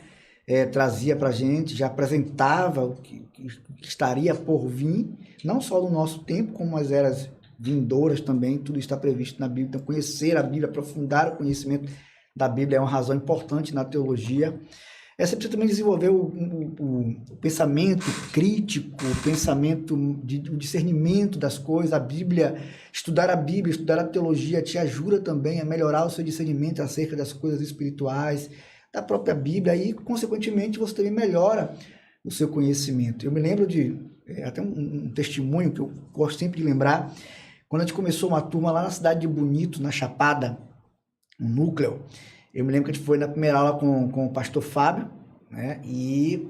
trazia para a gente, já apresentava o que estaria por vir, não só no nosso tempo, como as eras vindouras também, tudo está previsto na Bíblia. Então, conhecer a Bíblia, aprofundar o conhecimento da Bíblia é uma razão importante na teologia. Você precisa também desenvolver o pensamento crítico, o pensamento de discernimento das coisas. A Bíblia, estudar a teologia te ajuda também a melhorar o seu discernimento acerca das coisas espirituais, da própria Bíblia e, consequentemente, você também melhora o seu conhecimento. Eu me lembro de até um testemunho que eu gosto sempre de lembrar, quando a gente começou uma turma lá na cidade de Bonito, na Chapada, um núcleo. Eu me lembro que a gente foi na primeira aula com o pastor Fábio, né? E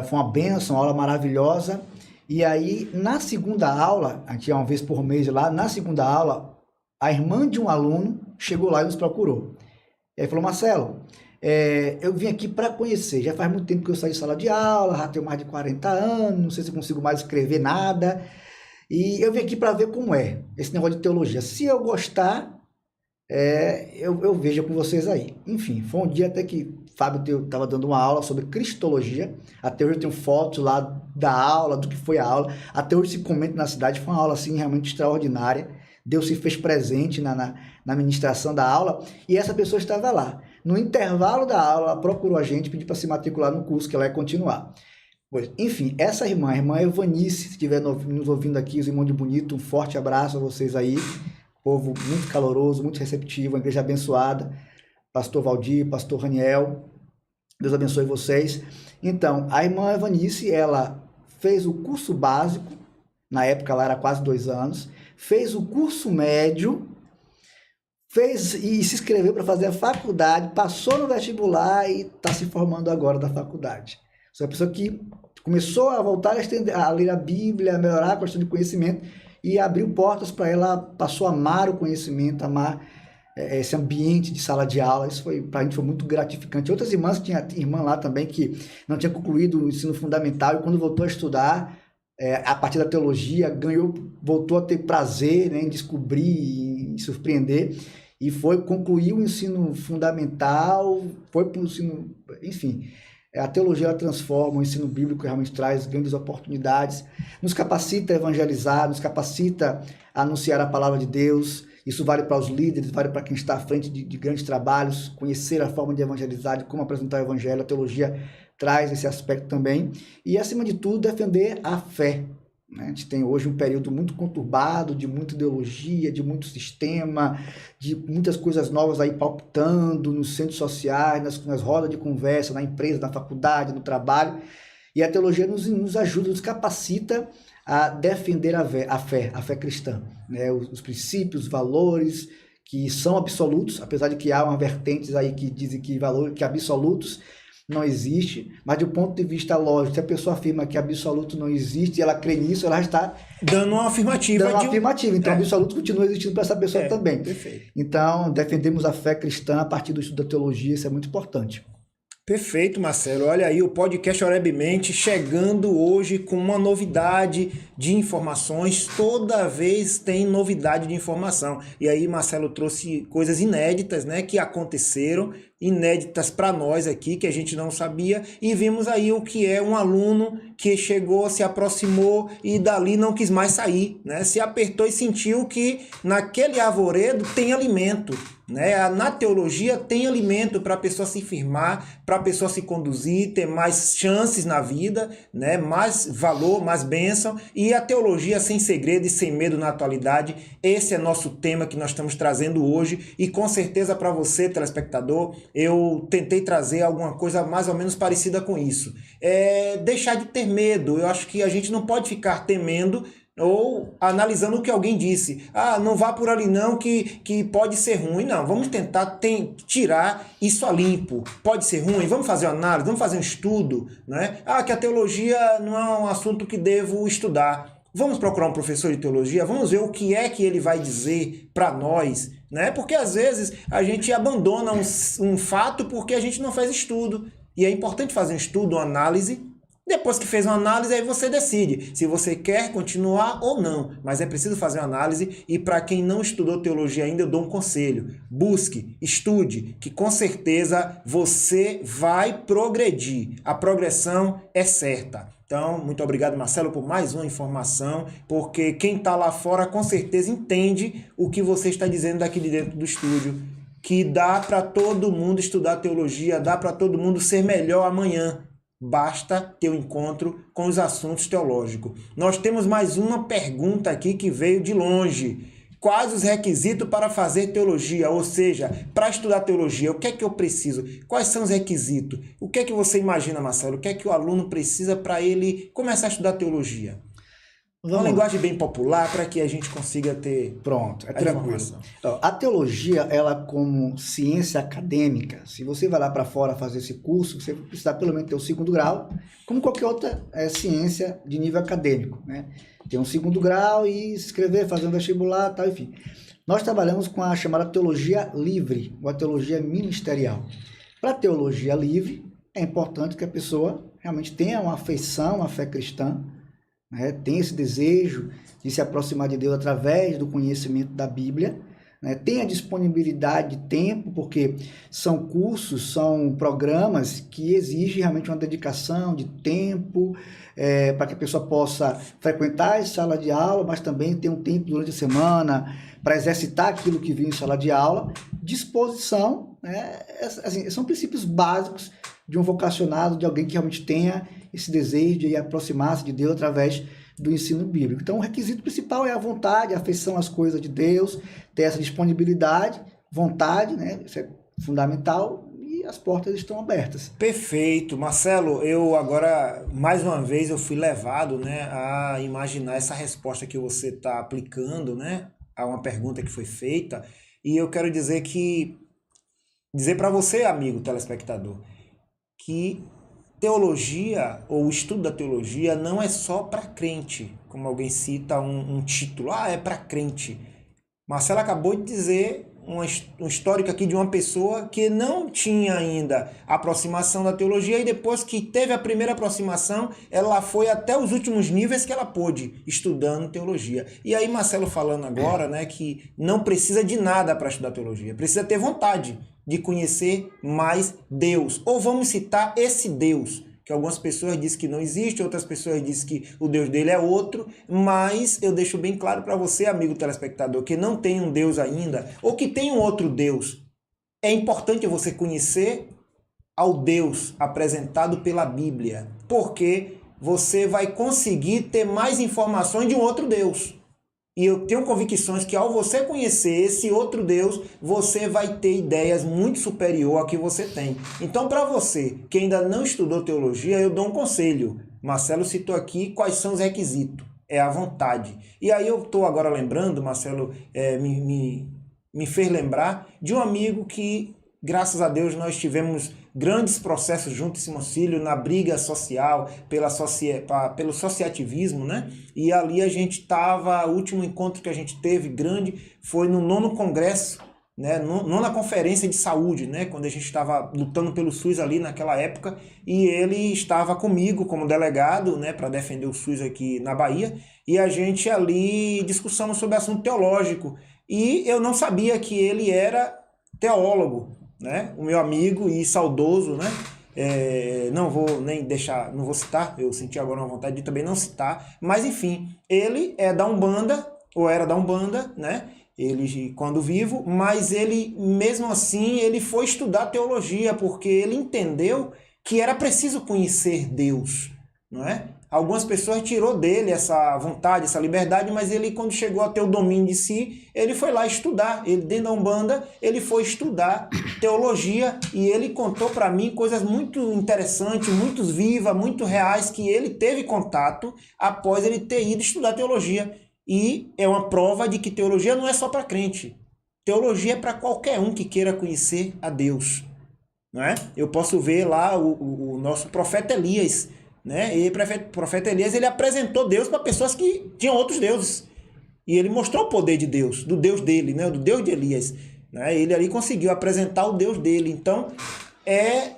foi uma bênção, uma aula maravilhosa. E aí, na segunda aula, a gente ia uma vez por mês lá, na segunda aula, a irmã de um aluno chegou lá e nos procurou. E aí falou: Marcelo, eu vim aqui para conhecer, já faz muito tempo que eu saí de sala de aula, já tenho mais de 40 anos, não sei se eu consigo mais escrever nada, e eu vim aqui para ver como é esse negócio de teologia. Se eu gostar, eu vejo com vocês aí. Enfim, foi um dia até que Fábio estava dando uma aula sobre cristologia. Até hoje eu tenho fotos lá da aula, do que foi a aula. Até hoje se comenta na cidade. Foi uma aula assim realmente extraordinária. Deus se fez presente na ministração da aula. E essa pessoa estava lá. No intervalo da aula, ela procurou a gente, pediu para se matricular no curso, que ela ia continuar. Pois, enfim, essa irmã, a irmã Evanice, se estiver nos ouvindo aqui, os irmãos de Bonito, um forte abraço a vocês aí. Povo muito caloroso, muito receptivo, uma igreja abençoada. Pastor Valdir, pastor Raniel, Deus abençoe vocês. Então, a irmã Evanice, ela fez o curso básico, na época ela era quase 2 anos, fez o curso médio, fez e se inscreveu para fazer a faculdade, passou no vestibular e está se formando agora da faculdade. Sou uma pessoa que começou a voltar a ler a Bíblia, a melhorar a questão de conhecimento e abriu portas para ela, passou a amar o conhecimento, amar esse ambiente de sala de aula. Isso para a gente foi muito gratificante. Outras irmãs, tinha irmã lá também que não tinha concluído o ensino fundamental e quando voltou a estudar, a partir da teologia, voltou a ter prazer, né, em descobrir, em surpreender, e concluir o ensino fundamental, foi para o ensino, enfim. A teologia ela transforma, o ensino bíblico realmente traz grandes oportunidades, nos capacita a evangelizar, nos capacita a anunciar a palavra de Deus. Isso vale para os líderes, vale para quem está à frente de grandes trabalhos, conhecer a forma de evangelizar, de como apresentar o evangelho. A teologia traz esse aspecto também. E, acima de tudo, defender a fé. A gente tem hoje um período muito conturbado, de muita ideologia, de muito sistema, de muitas coisas novas aí palpitando nos centros sociais, nas rodas de conversa, na empresa, na faculdade, no trabalho. E a teologia nos ajuda, nos capacita a defender a fé cristã, né? Os princípios, os valores que são absolutos, apesar de que há uma vertentes aí que dizem que absolutos não existe, mas do ponto de vista lógico, se a pessoa afirma que absoluto não existe e ela crê nisso, ela está dando uma afirmativa. Então, absoluto continua existindo para essa pessoa também. Perfeito. Então, defendemos a fé cristã a partir do estudo da teologia, isso é muito importante. Perfeito, Marcelo. Olha aí o podcast Orebmente chegando hoje com uma novidade de informações. Toda vez tem novidade de informação. E aí Marcelo trouxe coisas inéditas, né, que aconteceram, inéditas para nós aqui, que a gente não sabia. E vimos aí o que é um aluno que chegou, se aproximou e dali não quis mais sair, né? Se apertou e sentiu que naquele arvoredo tem alimento. Né? Na teologia tem alimento para a pessoa se firmar, para a pessoa se conduzir, ter mais chances na vida, né? Mais valor, mais bênção. E a teologia sem segredo e sem medo na atualidade, esse é nosso tema que nós estamos trazendo hoje. E com certeza para você, telespectador, eu tentei trazer alguma coisa mais ou menos parecida com isso. Deixar de ter medo. Eu acho que a gente não pode ficar temendo ou analisando o que alguém disse. Não vá por ali não, que pode ser ruim. Não, vamos tentar tirar isso a limpo. Pode ser ruim, vamos fazer uma análise, vamos fazer um estudo, né? Que a teologia não é um assunto que devo estudar. Vamos procurar um professor de teologia, vamos ver o que é que ele vai dizer para nós, né? Porque às vezes a gente abandona um fato porque a gente não faz estudo. E é importante fazer um estudo, uma análise. Depois que fez uma análise, aí você decide se você quer continuar ou não. Mas é preciso fazer uma análise e para quem não estudou teologia ainda, eu dou um conselho. Busque, estude, que com certeza você vai progredir. A progressão é certa. Então, muito obrigado, Marcelo, por mais uma informação, porque quem está lá fora com certeza entende o que você está dizendo daqui de dentro do estúdio, que dá para todo mundo estudar teologia, dá para todo mundo ser melhor amanhã. Basta ter um encontro com os assuntos teológicos. Nós temos mais uma pergunta aqui que veio de longe. quais os requisitos para fazer teologia, ou seja, para estudar teologia, o que é que eu preciso? Quais são os requisitos? O que é que você imagina, Marcelo? O que é que o aluno precisa para ele começar a estudar teologia? Uma linguagem bem popular para que a gente consiga ter Pronto, é a tranquilo. informação. A teologia, ela como ciência acadêmica, se você vai lá para fora fazer esse curso, você vai precisar pelo menos ter o 2º grau, como qualquer outra ciência de nível acadêmico, né? Ter um 2º grau e se inscrever, fazer um vestibular, tal, enfim. Nós trabalhamos com a chamada teologia livre, ou a teologia ministerial. Para a teologia livre, é importante que a pessoa realmente tenha uma afeição à fé cristã, né? Tem esse desejo de se aproximar de Deus através do conhecimento da Bíblia, né? Tem a disponibilidade de tempo, porque são cursos, são programas que exigem realmente uma dedicação de tempo, para que a pessoa possa frequentar a sala de aula, mas também ter um tempo durante a semana para exercitar aquilo que viu em sala de aula. Disposição, né? Assim, são princípios básicos de um vocacionado, de alguém que realmente tenha esse desejo de aproximar-se de Deus através do ensino bíblico. Então, o requisito principal é a vontade, a afeição às coisas de Deus, ter essa disponibilidade, vontade, né? Isso é fundamental, e as portas estão abertas. Perfeito. Marcelo, eu agora, mais uma vez, eu fui levado, né, a imaginar essa resposta que você está aplicando, né, a uma pergunta que foi feita, e eu quero dizer para você, amigo telespectador, que teologia, ou o estudo da teologia, não é só para crente, como alguém cita um título, é para crente. Marcelo acabou de dizer um histórico aqui de uma pessoa que não tinha ainda aproximação da teologia, e depois que teve a primeira aproximação, ela foi até os últimos níveis que ela pôde, estudando teologia. E aí Marcelo falando agora, né, que não precisa de nada para estudar teologia, precisa ter vontade de conhecer mais Deus. Ou vamos citar esse Deus, que algumas pessoas dizem que não existe, outras pessoas dizem que o Deus dele é outro, mas eu deixo bem claro para você, amigo telespectador, que não tem um Deus ainda, ou que tem um outro Deus. É importante você conhecer ao Deus apresentado pela Bíblia, porque você vai conseguir ter mais informações de um outro Deus. E eu tenho convicções que ao você conhecer esse outro Deus, você vai ter ideias muito superior a que você tem. Então, para você que ainda não estudou teologia, eu dou um conselho. Marcelo citou aqui quais são os requisitos. É a vontade. E aí eu estou agora lembrando, Marcelo me fez lembrar de um amigo que, graças a Deus, nós tivemos grandes processos junto em Simões Filho na briga social, pelo associativismo, né? E ali a gente estava, o último encontro que a gente teve grande foi no 9º Congresso, né? 9ª Conferência de Saúde, né? Quando a gente estava lutando pelo SUS ali naquela época, e ele estava comigo como delegado, né? Para defender o SUS aqui na Bahia, e a gente ali discussamos sobre assunto teológico, e eu não sabia que ele era teólogo, né? O meu amigo e saudoso, né? Não vou nem deixar, não vou citar, eu senti agora uma vontade de também não citar, mas enfim, ele é da Umbanda, ou era da Umbanda, né? Ele, quando vivo, mas ele, mesmo assim, ele foi estudar teologia, porque ele entendeu que era preciso conhecer Deus, não é? Algumas pessoas tirou dele essa vontade, essa liberdade, mas ele, quando chegou a ter o domínio de si, ele foi lá estudar. Ele, dentro da Umbanda, ele foi estudar teologia, e ele contou para mim coisas muito interessantes, muito vivas, muito reais, que ele teve contato após ele ter ido estudar teologia. E é uma prova de que teologia não é só para crente. Teologia é para qualquer um que queira conhecer a Deus, não é? Eu posso ver lá o nosso profeta Elias, né? E o profeta Elias, ele apresentou Deus para pessoas que tinham outros deuses. E ele mostrou o poder de Deus, do Deus dele, né? Do Deus de Elias, né? Ele ali conseguiu apresentar o Deus dele. Então, é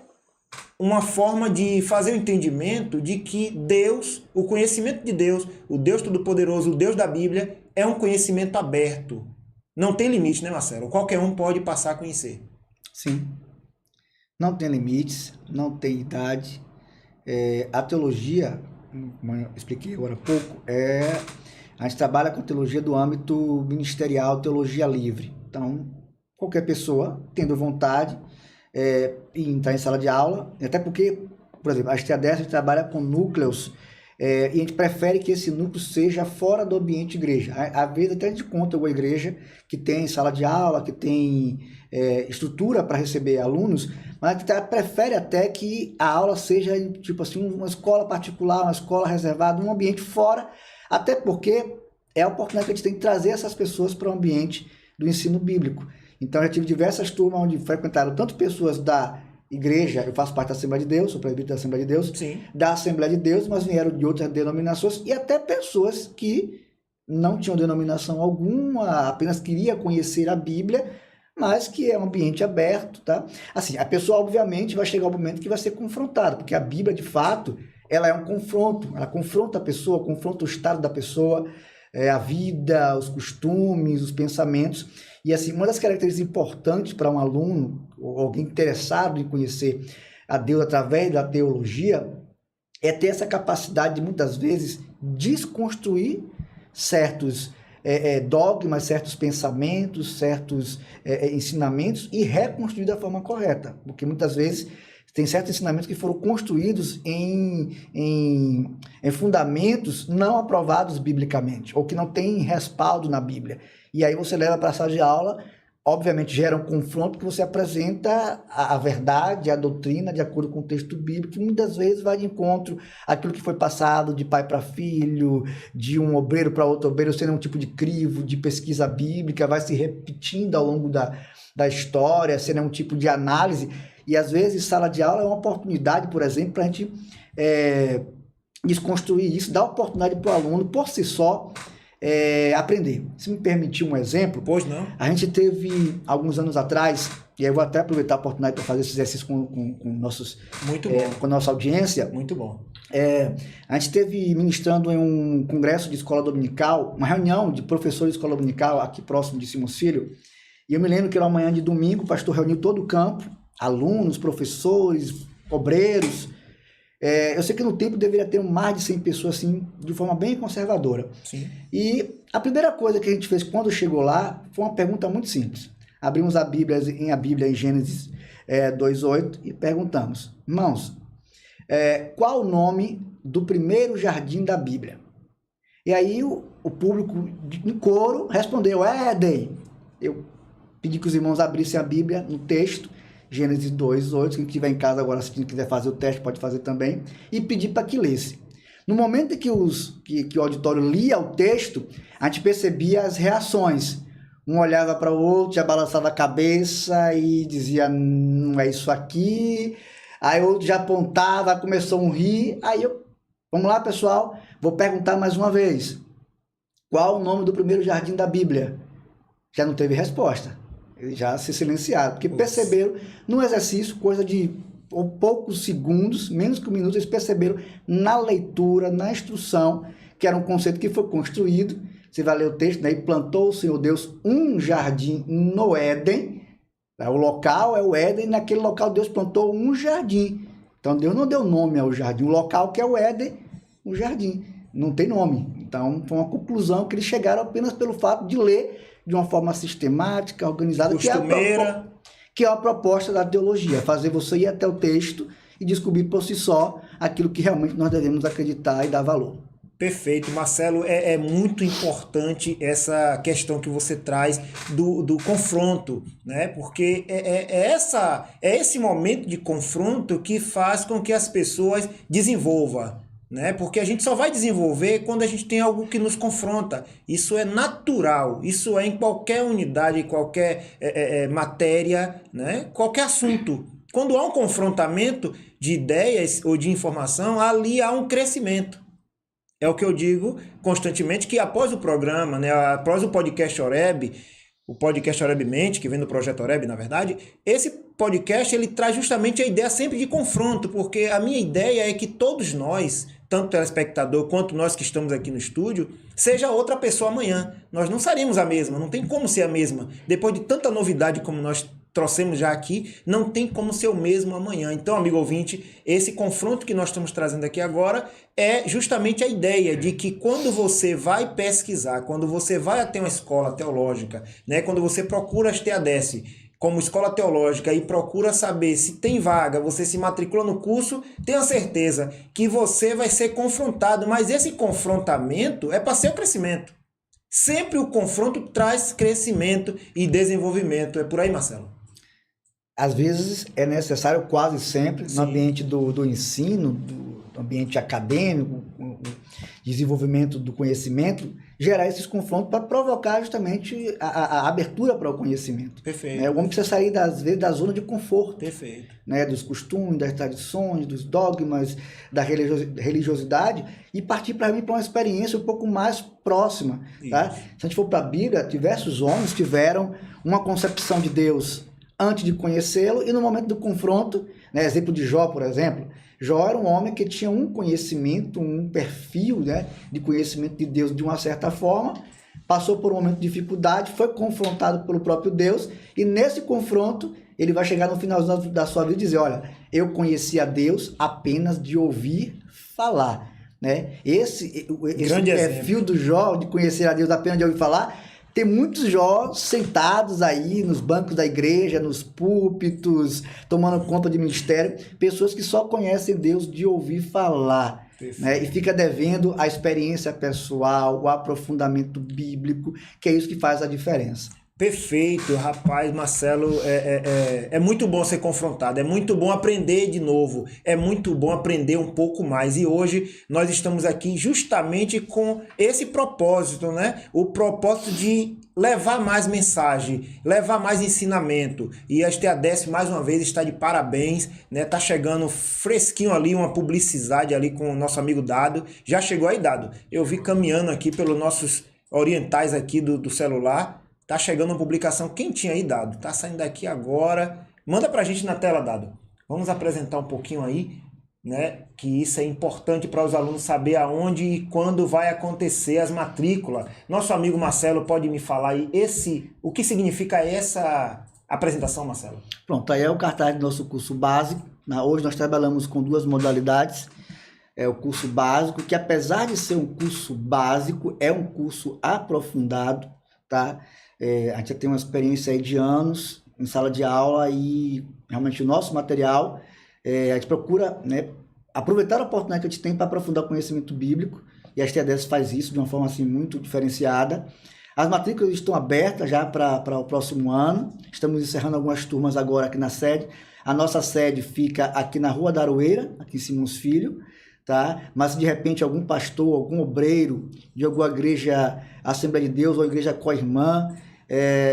uma forma de fazer o entendimento de que Deus, o conhecimento de Deus, o Deus Todo-Poderoso, o Deus da Bíblia, é um conhecimento aberto. Não tem limite, né, Marcelo? Qualquer um pode passar a conhecer. Sim. Não tem limites, não tem idade. A teologia, como eu expliquei agora há pouco, a gente trabalha com teologia do âmbito ministerial, teologia livre. Então, qualquer pessoa, tendo vontade, e entrar em sala de aula, até porque, por exemplo, a STADES trabalha com núcleos e a gente prefere que esse núcleo seja fora do ambiente igreja. Às vezes até a gente conta uma igreja que tem sala de aula, que tem estrutura para receber alunos, mas a gente prefere até que a aula seja tipo assim, uma escola particular, uma escola reservada, um ambiente fora, até porque é a oportunidade que a gente tem de trazer essas pessoas para o ambiente do ensino bíblico. Então, eu tive diversas turmas onde frequentaram tanto pessoas da igreja, eu faço parte da Assembleia de Deus, sou presbítero da Assembleia de Deus, Sim. da Assembleia de Deus, mas vieram de outras denominações, e até pessoas que não tinham denominação alguma, apenas queria conhecer a Bíblia, mas que é um ambiente aberto, tá? Assim, a pessoa, obviamente, vai chegar um momento que vai ser confrontada, porque a Bíblia, de fato, ela é um confronto, ela confronta a pessoa, confronta o estado da pessoa, a vida, os costumes, os pensamentos. E assim, uma das características importantes para um aluno, ou alguém interessado em conhecer a Deus através da teologia, é ter essa capacidade de, muitas vezes, desconstruir certos dogmas, certos pensamentos, certos ensinamentos e reconstruir da forma correta. Porque muitas vezes tem certos ensinamentos que foram construídos em fundamentos não aprovados biblicamente, ou que não têm respaldo na Bíblia. E aí você leva para a sala de aula, obviamente gera um confronto, porque você apresenta a verdade, a doutrina, de acordo com o texto bíblico, que muitas vezes vai de encontro àquilo que foi passado de pai para filho, de um obreiro para outro obreiro, sendo um tipo de crivo, de pesquisa bíblica, vai se repetindo ao longo da história, sendo um tipo de análise. E às vezes sala de aula é uma oportunidade, por exemplo, para a gente desconstruir isso, dar oportunidade para o aluno, por si só, aprender. Se me permitir um exemplo, pois não. A gente teve, alguns anos atrás, e eu vou até aproveitar a oportunidade para fazer esse exercício com a nossa audiência. Muito bom. A gente teve ministrando em um congresso de escola dominical, uma reunião de professores de escola dominical aqui próximo de Simões Filho, e eu me lembro que era uma manhã de domingo, o pastor reuniu todo o campo, alunos, professores, obreiros. Eu sei que no tempo deveria ter mais de 100 pessoas, assim, de forma bem conservadora. Sim. E a primeira coisa que a gente fez quando chegou lá foi uma pergunta muito simples. Abrimos a Bíblia em Gênesis 2:8 e perguntamos: irmãos, qual o nome do primeiro jardim da Bíblia? E aí o público em coro respondeu: Éden. Eu pedi que os irmãos abrissem a Bíblia no texto, Gênesis 2:8, quem estiver em casa agora, se quiser fazer o teste, pode fazer também, e pedir para que lesse. No momento em que o auditório lia o texto, a gente percebia as reações. Um olhava para o outro, já balançava a cabeça e dizia: não é isso aqui. Aí o outro já apontava, começou a rir. Aí vamos lá, pessoal, vou perguntar mais uma vez: qual o nome do primeiro jardim da Bíblia? Já não teve resposta. Eles já se silenciaram, porque perceberam no exercício, coisa de poucos segundos, menos que um minuto, eles perceberam na leitura, na instrução, que era um conceito que foi construído. Você vai ler o texto, né? E plantou o Senhor Deus um jardim no Éden. O local é o Éden, e naquele local Deus plantou um jardim. Então Deus não deu nome ao jardim. O local que é o Éden, o jardim. Não tem nome. Então foi uma conclusão que eles chegaram apenas pelo fato de ler de uma forma sistemática, organizada, costumeira, que é a proposta da teologia, fazer você ir até o texto e descobrir por si só aquilo que realmente nós devemos acreditar e dar valor. Perfeito, Marcelo, é muito importante essa questão que você traz do confronto, né? Porque é esse momento de confronto que faz com que as pessoas desenvolvam, né? Porque a gente só vai desenvolver quando a gente tem algo que nos confronta. Isso é natural, isso é em qualquer unidade, qualquer matéria, né? Qualquer assunto. Quando há um confrontamento de ideias ou de informação, ali há um crescimento. É o que eu digo constantemente, que após o programa, né, após o podcast Oreb, o podcast Oreb Mente, que vem do projeto Oreb, na verdade, esse podcast ele traz justamente a ideia sempre de confronto, porque a minha ideia é que todos nós, tanto o telespectador quanto nós que estamos aqui no estúdio, seja outra pessoa amanhã. Nós não seremos a mesma, não tem como ser a mesma. Depois de tanta novidade como nós trouxemos já aqui, não tem como ser o mesmo amanhã. Então, amigo ouvinte, esse confronto que nós estamos trazendo aqui agora é justamente a ideia de que quando você vai pesquisar, quando você vai até uma escola teológica, né, quando você procura as TADS, como escola teológica e procura saber se tem vaga, você se matricula no curso, tenha certeza que você vai ser confrontado, mas esse confrontamento é para seu crescimento. Sempre o confronto traz crescimento e desenvolvimento. É por aí, Marcelo? Às vezes é necessário, quase sempre, no ambiente do ensino, do ambiente acadêmico, o desenvolvimento do conhecimento, gerar esses confrontos para provocar justamente a abertura para o conhecimento. Perfeito. O homem precisa sair, às vezes, da zona de conforto. Perfeito. Dos costumes, das tradições, dos dogmas, da religiosidade e partir para mim para uma experiência um pouco mais próxima. Tá? Se a gente for para a Bíblia, diversos homens tiveram uma concepção de Deus antes de conhecê-lo e no momento do confronto, exemplo de Jó, por exemplo. Jó era um homem que tinha um conhecimento, um perfil de conhecimento de Deus de uma certa forma, passou por um momento de dificuldade, foi confrontado pelo próprio Deus e nesse confronto ele vai chegar no final da sua vida e dizer, olha, eu conheci a Deus apenas de ouvir falar. Esse perfil do Jó, de conhecer a Deus apenas de ouvir falar, tem muitos Jó sentados aí nos bancos da igreja, nos púlpitos, tomando conta de ministério, pessoas que só conhecem Deus de ouvir falar. E fica devendo a experiência pessoal, o aprofundamento bíblico, que é isso que faz a diferença. Perfeito, rapaz, Marcelo, é muito bom ser confrontado, é muito bom aprender de novo, é muito bom aprender um pouco mais. E hoje nós estamos aqui justamente com esse propósito, o propósito de levar mais mensagem, levar mais ensinamento. E a STADESF, mais uma vez, está de parabéns, tá chegando fresquinho ali, uma publicidade ali com o nosso amigo Dado. Já chegou aí, Dado? Eu vi caminhando aqui pelos nossos orientais aqui do celular. Tá chegando uma publicação quentinha aí, Dado. Tá saindo daqui agora. Manda pra gente na tela, Dado. Vamos apresentar um pouquinho aí, que isso é importante para os alunos saber aonde e quando vai acontecer as matrículas. Nosso amigo Marcelo pode me falar aí o que significa essa apresentação, Marcelo? Pronto, aí é o cartaz do nosso curso básico. Hoje nós trabalhamos com 2 modalidades. É o curso básico, que apesar de ser um curso básico, é um curso aprofundado, tá? A gente já tem uma experiência aí de anos em sala de aula e realmente o nosso material, a gente procura aproveitar a oportunidade que a gente tem para aprofundar o conhecimento bíblico e a STADESF faz isso de uma forma assim, muito diferenciada. As matrículas estão abertas já para o próximo ano, estamos encerrando algumas turmas agora aqui na sede. A nossa sede fica aqui na Rua da Aroeira, aqui em Simões Filho, tá? Mas se de repente algum pastor, algum obreiro de alguma igreja Assembleia de Deus ou igreja co-irmã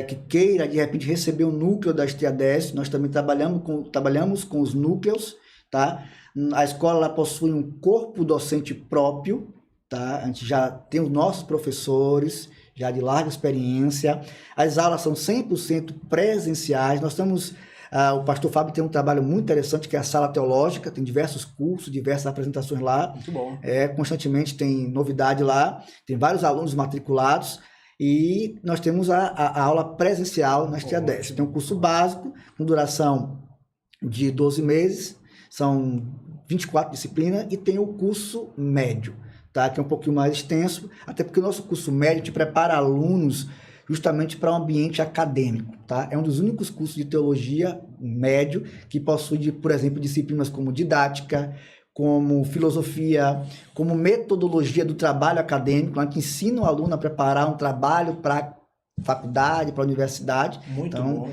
que queira de repente receber o núcleo da STADESF, nós também trabalhamos com os núcleos, tá? A escola ela possui um corpo docente próprio, tá? A gente já tem os nossos professores, já de larga experiência, as aulas são 100% presenciais, nós estamos... o pastor Fábio tem um trabalho muito interessante, que é a sala teológica, tem diversos cursos, diversas apresentações lá. Muito bom. Constantemente tem novidade lá, tem vários alunos matriculados e nós temos a aula presencial na STADESF. Tem um curso básico, com duração de 12 meses, são 24 disciplinas e tem o curso médio, tá? Que é um pouquinho mais extenso, até porque o nosso curso médio te prepara alunos justamente para um ambiente acadêmico, tá? É um dos únicos cursos de teologia médio que possui, por exemplo, disciplinas como didática, como filosofia, como metodologia do trabalho acadêmico, que ensina o aluno a preparar um trabalho para faculdade, para a universidade. Muito então, bom.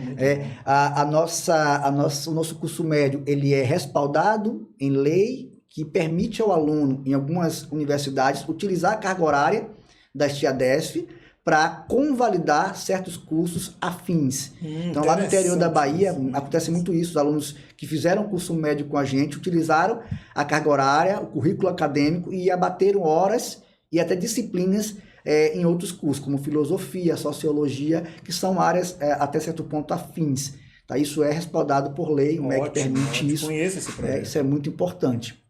O nosso curso médio ele é respaldado em lei que permite ao aluno, em algumas universidades, utilizar a carga horária da STADESF para convalidar certos cursos afins. Então, lá no interior da Bahia, acontece muito isso. Os alunos que fizeram curso médio com a gente utilizaram a carga horária, o currículo acadêmico e abateram horas e até disciplinas em outros cursos, como filosofia, sociologia, que são áreas até certo ponto afins. Tá? Isso é respaldado por lei, o MEC permite isso. Conheço esse projeto. Isso é muito importante.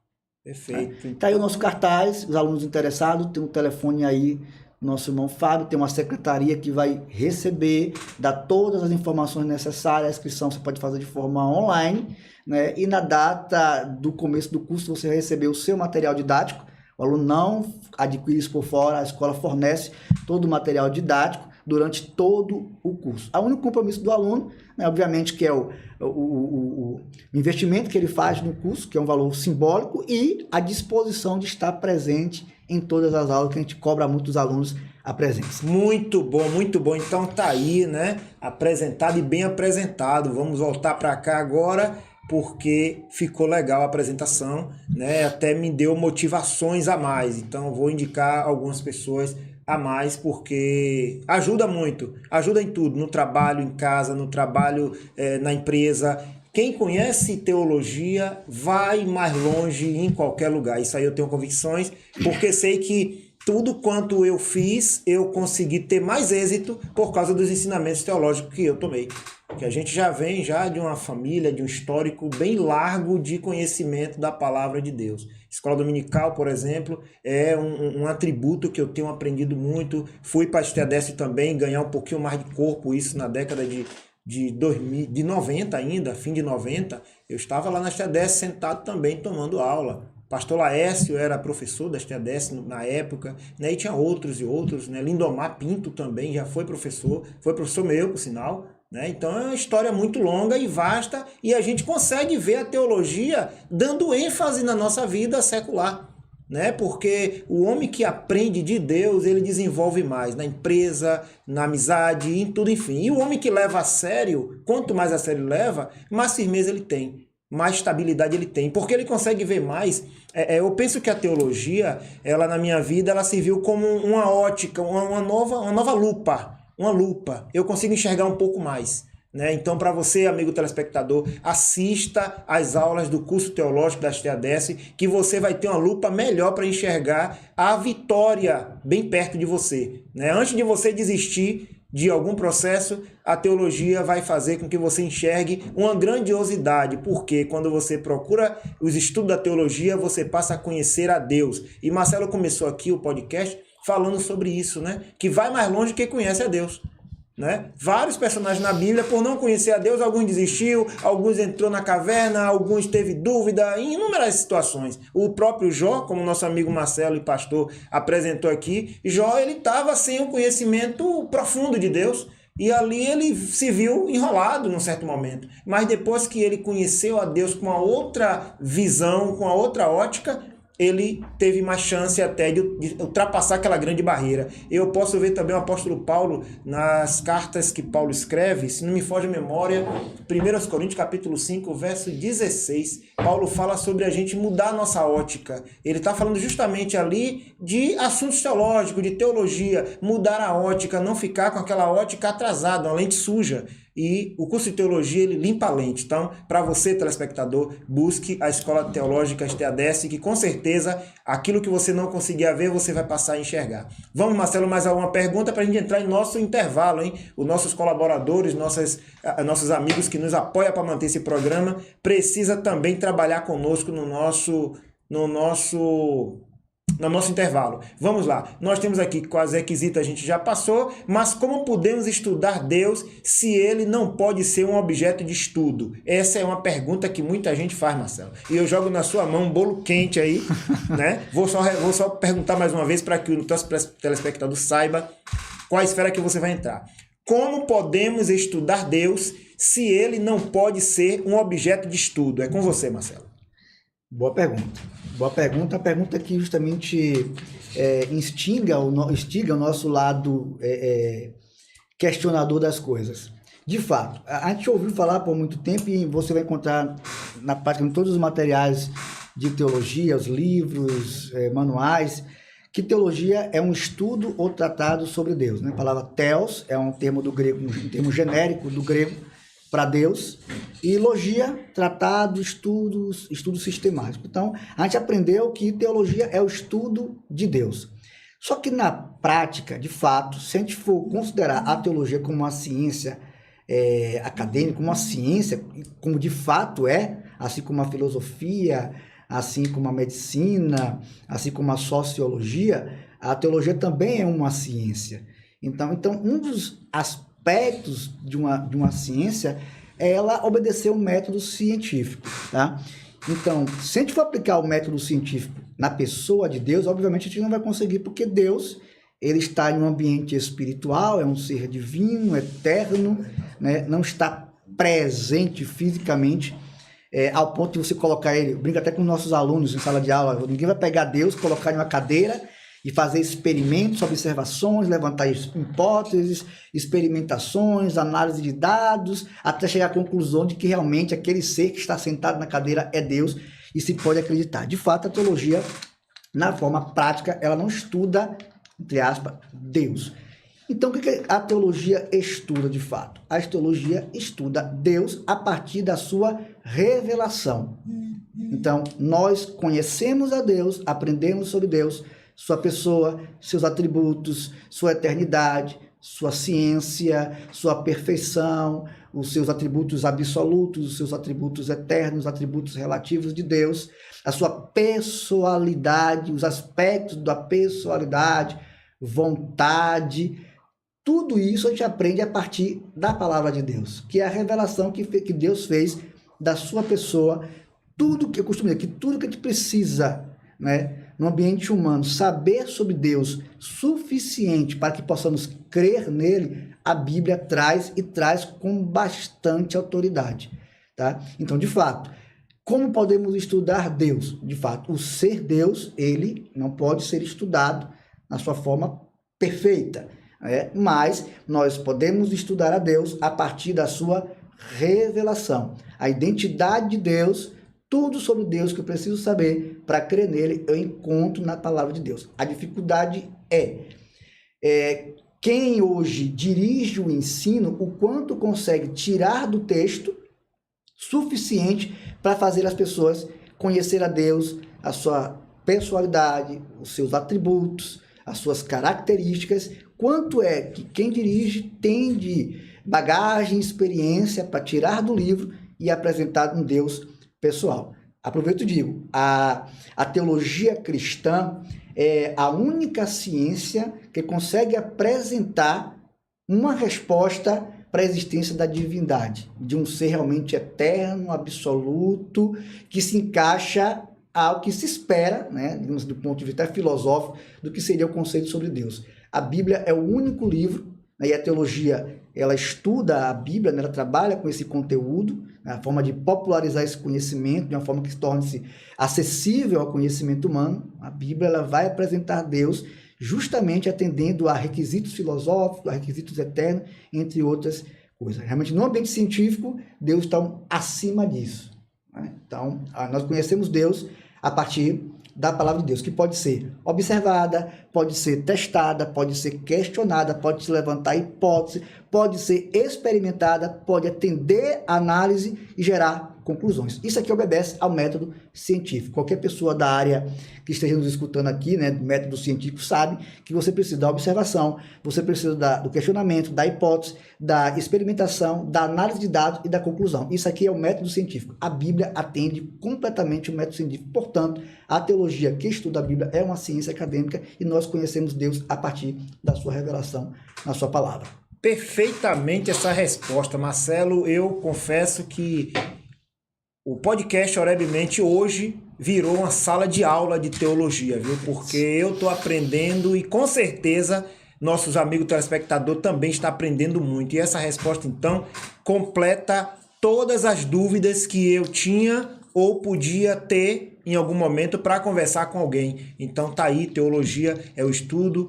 Perfeito. Tá aí o nosso cartaz, os alunos interessados, tem um telefone aí, nosso irmão Fábio, tem uma secretaria que vai receber, dar todas as informações necessárias, a inscrição você pode fazer de forma online, e na data do começo do curso você vai receber o seu material didático, o aluno não adquire isso por fora, a escola fornece todo o material didático, durante todo o curso. O único compromisso do aluno, né, obviamente, que é o investimento que ele faz no curso, que é um valor simbólico, e a disposição de estar presente em todas as aulas, que a gente cobra muito dos alunos a presença. Muito bom, muito bom. Então tá aí, né? Apresentado e bem apresentado. Vamos voltar para cá agora, porque ficou legal a apresentação, né? Até me deu motivações a mais. Então vou indicar algumas pessoas a mais, porque ajuda muito, ajuda em tudo, no trabalho, em casa, no trabalho, na empresa. Quem conhece teologia vai mais longe em qualquer lugar. Isso aí eu tenho convicções, porque sei que tudo quanto eu fiz, eu consegui ter mais êxito por causa dos ensinamentos teológicos que eu tomei. Que a gente já vem de uma família, de um histórico bem largo de conhecimento da palavra de Deus. Escola dominical, por exemplo, é um atributo que eu tenho aprendido muito. Fui para a STADES também, ganhar um pouquinho mais de corpo, isso na década de 90 ainda, fim de 90. Eu estava lá na STADES sentado também, tomando aula. Pastor Laércio era professor da STADES na época, né? E tinha outros e outros, né? Lindomar Pinto também já foi professor meu, por sinal, né? Então é uma história muito longa e vasta, e a gente consegue ver a teologia dando ênfase na nossa vida secular, né? Porque o homem que aprende de Deus, ele desenvolve mais na empresa, na amizade, em tudo, enfim. E o homem que leva a sério, quanto mais a sério leva, mais firmeza ele tem, mais estabilidade ele tem, porque ele consegue ver mais. Eu penso que a teologia, ela na minha vida, ela serviu como uma ótica, uma nova lupa, uma lupa. Eu consigo enxergar um pouco mais, né? Então, para você, amigo telespectador, assista às aulas do curso teológico da STADES, que você vai ter uma lupa melhor para enxergar a vitória bem perto de você, né? Antes de você desistir de algum processo, a teologia vai fazer com que você enxergue uma grandiosidade, porque quando você procura os estudos da teologia, você passa a conhecer a Deus. E Marcelo começou aqui o podcast falando sobre isso, né? Que vai mais longe que conhece a Deus, né? Vários personagens na Bíblia, por não conhecer a Deus, alguns desistiu, alguns entrou na caverna, alguns teve dúvida, em inúmeras situações. O próprio Jó, como nosso amigo Marcelo e pastor apresentou aqui, Jó, ele estava sem um conhecimento profundo de Deus, e ali ele se viu enrolado num certo momento. Mas depois que ele conheceu a Deus com uma outra visão, com uma outra ótica, ele teve mais chance até de ultrapassar aquela grande barreira. Eu posso ver também o apóstolo Paulo nas cartas que Paulo escreve, se não me foge a memória, 1 Coríntios capítulo 5, verso 16, Paulo fala sobre a gente mudar a nossa ótica. Ele está falando justamente ali de assuntos teológicos, de teologia, mudar a ótica, não ficar com aquela ótica atrasada, uma lente suja. E o curso de teologia, ele limpa a lente. Então, para você, telespectador, busque a Escola Teológica STADES, que com certeza aquilo que você não conseguia ver, você vai passar a enxergar. Vamos, Marcelo, mais alguma pergunta para a gente entrar em nosso intervalo, hein? Os nossos colaboradores, nossos amigos que nos apoiam para manter esse programa, precisa também trabalhar conosco no nosso intervalo. Vamos lá, nós temos aqui quais requisitos a gente já passou, mas como podemos estudar Deus se ele não pode ser um objeto de estudo? Essa é uma pergunta que muita gente faz, Marcelo. E eu jogo na sua mão um bolo quente aí, né? Vou só perguntar mais uma vez para que o nosso telespectador saiba qual a esfera que você vai entrar. Como podemos estudar Deus se ele não pode ser um objeto de estudo? É com você, Marcelo. Boa pergunta. Boa pergunta. A pergunta que justamente instiga o nosso lado questionador das coisas. De fato, a gente ouviu falar por muito tempo, e você vai encontrar na prática em todos os materiais de teologia, os livros, manuais, que teologia é um estudo ou tratado sobre Deus, né? A palavra theos é um termo do grego, um termo genérico do grego para Deus, e logia, tratado, estudos sistemáticos. Então, a gente aprendeu que teologia é o estudo de Deus. Só que na prática, de fato, se a gente for considerar a teologia como uma ciência acadêmica, como uma ciência, como de fato é, assim como a filosofia, assim como a medicina, assim como a sociologia, a teologia também é uma ciência. Então um dos aspectos de uma ciência é ela obedecer um método científico, tá? Então, se a gente for aplicar o método científico na pessoa de Deus, obviamente a gente não vai conseguir, porque Deus, ele está em um ambiente espiritual, é um ser divino, eterno, né? Não está presente fisicamente, ao ponto de você colocar ele, brinca até com nossos alunos em sala de aula, ninguém vai pegar Deus, colocar em uma cadeira e fazer experimentos, observações, levantar hipóteses, experimentações, análise de dados, até chegar à conclusão de que realmente aquele ser que está sentado na cadeira é Deus e se pode acreditar. De fato, a teologia, na forma prática, ela não estuda, entre aspas, Deus. Então, o que a teologia estuda de fato? A teologia estuda Deus a partir da sua revelação. Então, nós conhecemos a Deus, aprendemos sobre Deus, sua pessoa, seus atributos, sua eternidade, sua ciência, sua perfeição, os seus atributos absolutos, os seus atributos eternos, atributos relativos de Deus, a sua pessoalidade, os aspectos da pessoalidade, vontade, tudo isso a gente aprende a partir da palavra de Deus, que é a revelação que Deus fez da sua pessoa. Tudo que eu costumo dizer, que tudo que a gente precisa, né, no ambiente humano, saber sobre Deus suficiente para que possamos crer nele, a Bíblia traz e traz com bastante autoridade, tá? Então, de fato, como podemos estudar Deus? De fato, o ser Deus, ele não pode ser estudado na sua forma perfeita, mas nós podemos estudar a Deus a partir da sua revelação. A identidade de Deus, tudo sobre Deus que eu preciso saber para crer nele, eu encontro na palavra de Deus. A dificuldade é quem hoje dirige o ensino, o quanto consegue tirar do texto suficiente para fazer as pessoas conhecer a Deus, a sua personalidade, os seus atributos, as suas características. Quanto é que quem dirige tem de bagagem, experiência para tirar do livro e apresentar um Deus pessoal. Aproveito e digo, a teologia cristã é a única ciência que consegue apresentar uma resposta para a existência da divindade, de um ser realmente eterno, absoluto, que se encaixa ao que se espera, né, digamos, do ponto de vista filosófico, do que seria o conceito sobre Deus. A Bíblia é o único livro, né, e a teologia, ela estuda a Bíblia, né, ela trabalha com esse conteúdo, né, a forma de popularizar esse conhecimento, de uma forma que se torne acessível ao conhecimento humano. A Bíblia, ela vai apresentar Deus justamente atendendo a requisitos filosóficos, a requisitos eternos, entre outras coisas. Realmente, no ambiente científico, Deus está acima disso, né? Então, nós conhecemos Deus a partir da palavra de Deus, que pode ser observada, pode ser testada, pode ser questionada, pode se levantar hipótese, pode ser experimentada, pode atender a análise e gerar conclusões. Isso aqui obedece ao método científico. Qualquer pessoa da área que esteja nos escutando aqui, né, do método científico, sabe que você precisa da observação, você precisa do questionamento, da hipótese, da experimentação, da análise de dados e da conclusão. Isso aqui é o método científico. A Bíblia atende completamente o método científico. Portanto, a teologia que estuda a Bíblia é uma ciência acadêmica e nós conhecemos Deus a partir da sua revelação na sua palavra. Perfeitamente essa resposta, Marcelo. Eu confesso que o podcast Orebemente hoje virou uma sala de aula de teologia, viu? Porque eu estou aprendendo e com certeza nossos amigos telespectadores também estão aprendendo muito. E essa resposta, então, completa todas as dúvidas que eu tinha ou podia ter em algum momento para conversar com alguém. Então tá aí, teologia é o estudo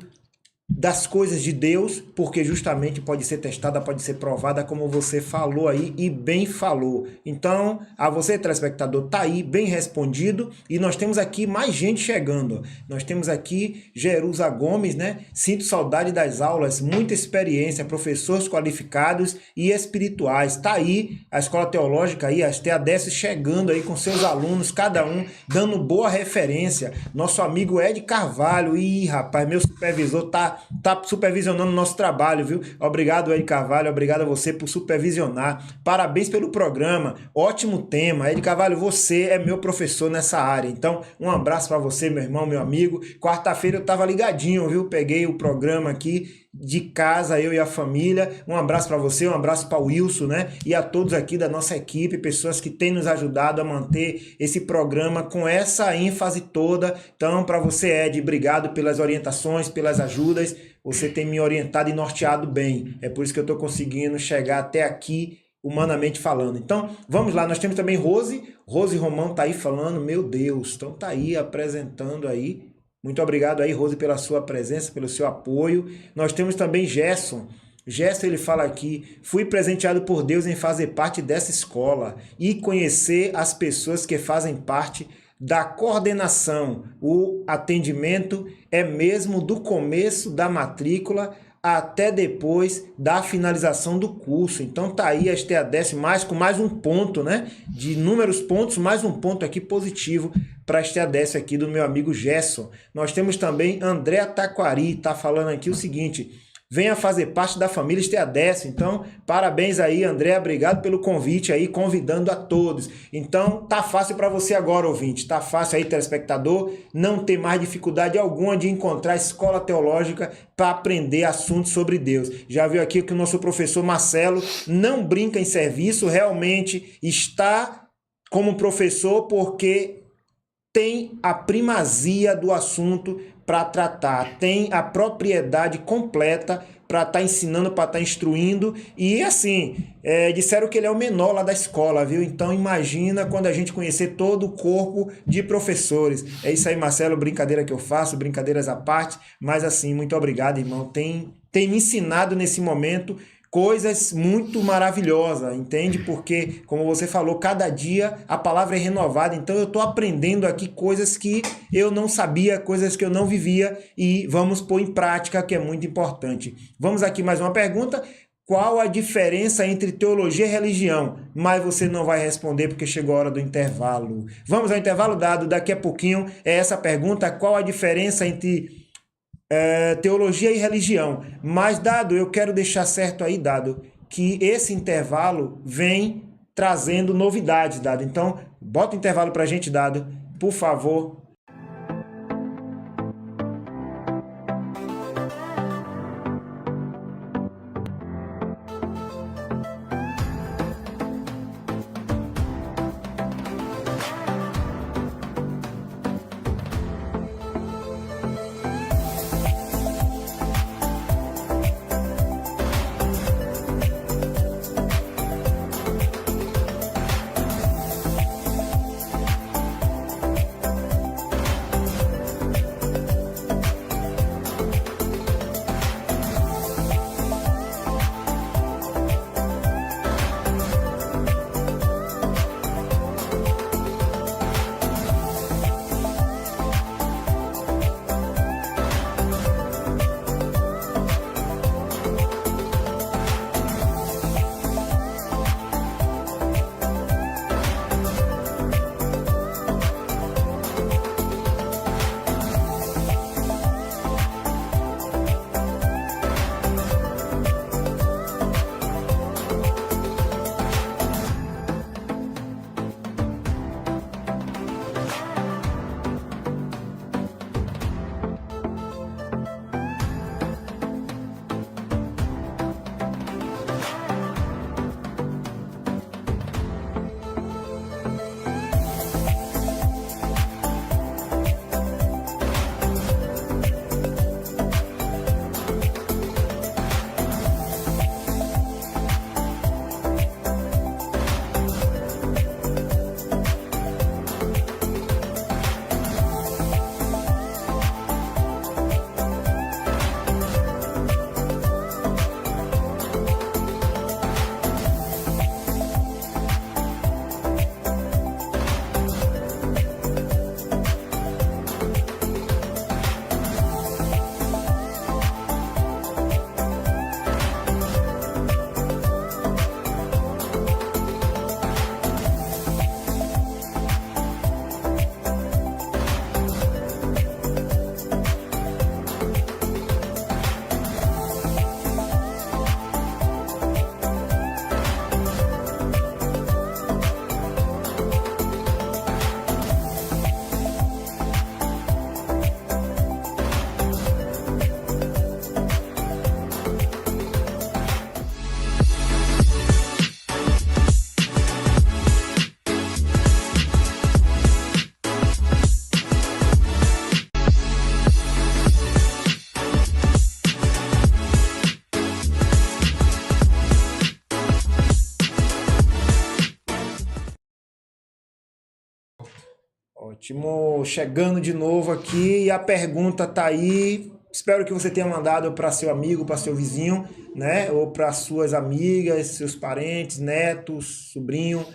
das coisas de Deus, porque justamente pode ser testada, pode ser provada, como você falou aí e bem falou. Então, a você, telespectador, tá aí, bem respondido, e nós temos aqui mais gente chegando. Nós temos aqui Jerusa Gomes, né? Sinto saudade das aulas, muita experiência, professores qualificados e espirituais. Tá aí a Escola Teológica aí, as TADS chegando aí com seus alunos, cada um dando boa referência. Nosso amigo Ed Carvalho, rapaz, meu supervisor tá supervisionando o nosso trabalho, viu? Obrigado, Ed Carvalho, obrigado a você por supervisionar. Parabéns pelo programa, ótimo tema. Ed Carvalho, você é meu professor nessa área, então um abraço para você, meu irmão, meu amigo. Quarta-feira eu tava ligadinho, viu? Peguei o programa aqui de casa, eu e a família. Um abraço para você, um abraço para o Wilson, né? E a todos aqui da nossa equipe, pessoas que têm nos ajudado a manter esse programa com essa ênfase toda. Então, para você, Ed, obrigado pelas orientações, pelas ajudas. você tem me orientado e norteado bem. É por isso que eu estou conseguindo chegar até aqui, humanamente falando. Então, vamos lá. Nós temos também Rose Romão tá aí falando, meu Deus, então tá aí apresentando aí. Muito obrigado aí, Rose, pela sua presença, pelo seu apoio. Nós temos também Gerson, ele fala aqui, fui presenteado por Deus em fazer parte dessa escola e conhecer as pessoas que fazem parte da coordenação. O atendimento é mesmo do começo da matrícula até depois da finalização do curso. Então tá aí a STADES com mais um ponto, né? De inúmeros pontos, mais um ponto aqui positivo para a STADES aqui do meu amigo Gerson. Nós temos também André Taquari, tá falando aqui o seguinte: venha fazer parte da família STADES. Então, parabéns aí, André, obrigado pelo convite aí, convidando a todos. Então, tá fácil para você agora, ouvinte, tá fácil aí, telespectador, não ter mais dificuldade alguma de encontrar escola teológica para aprender assuntos sobre Deus. Já viu aqui que o nosso professor Marcelo não brinca em serviço, realmente está como professor porque tem a primazia do assunto para tratar, tem a propriedade completa para estar ensinando, para estar instruindo. E assim, disseram que ele é o menor lá da escola, viu? Então imagina quando a gente conhecer todo o corpo de professores. É isso aí, Marcelo, brincadeira que eu faço, brincadeiras à parte, mas assim, muito obrigado, irmão. Tem me ensinado nesse momento coisas muito maravilhosas, entende? Porque, como você falou, cada dia a palavra é renovada, então eu estou aprendendo aqui coisas que eu não sabia, coisas que eu não vivia e vamos pôr em prática, que é muito importante. Vamos aqui mais uma pergunta: qual a diferença entre teologia e religião? Mas você não vai responder porque chegou a hora do intervalo. Vamos ao intervalo, Dado, daqui a pouquinho é essa pergunta: qual a diferença entre teologia e religião? Mas, Dado, eu quero deixar certo aí, Dado, que esse intervalo vem trazendo novidades, Dado. Então, bota o intervalo pra gente, Dado, por favor. Estamos chegando de novo aqui e a pergunta tá aí. Espero que você tenha mandado para seu amigo, para seu vizinho, né? Ou para suas amigas, seus parentes, netos, sobrinho.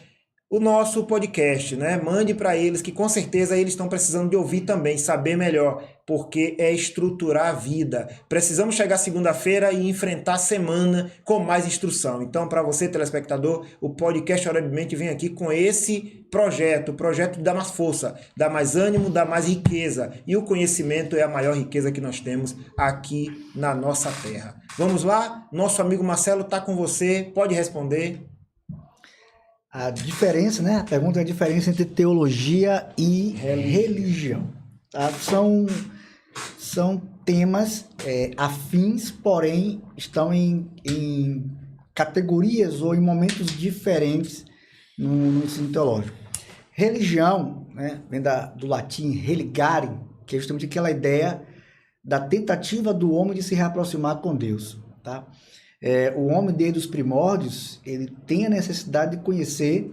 O nosso podcast, né? Mande para eles que com certeza eles estão precisando de ouvir também, saber melhor, porque é estruturar a vida. Precisamos chegar segunda-feira e enfrentar a semana com mais instrução. Então, para você, telespectador, o podcast Horabilmente vem aqui com esse projeto, o projeto dá mais força, dá mais ânimo, dá mais riqueza. E o conhecimento é a maior riqueza que nós temos aqui na nossa terra. Vamos lá? Nosso amigo Marcelo está com você, pode responder. A diferença, né? A pergunta é a diferença entre teologia e religião. Tá? São temas afins, porém estão em categorias ou em momentos diferentes no ensino teológico. Religião, né, vem do latim religare, que é justamente aquela ideia da tentativa do homem de se reaproximar com Deus. Tá? O homem, desde os primórdios, ele tem a necessidade de conhecer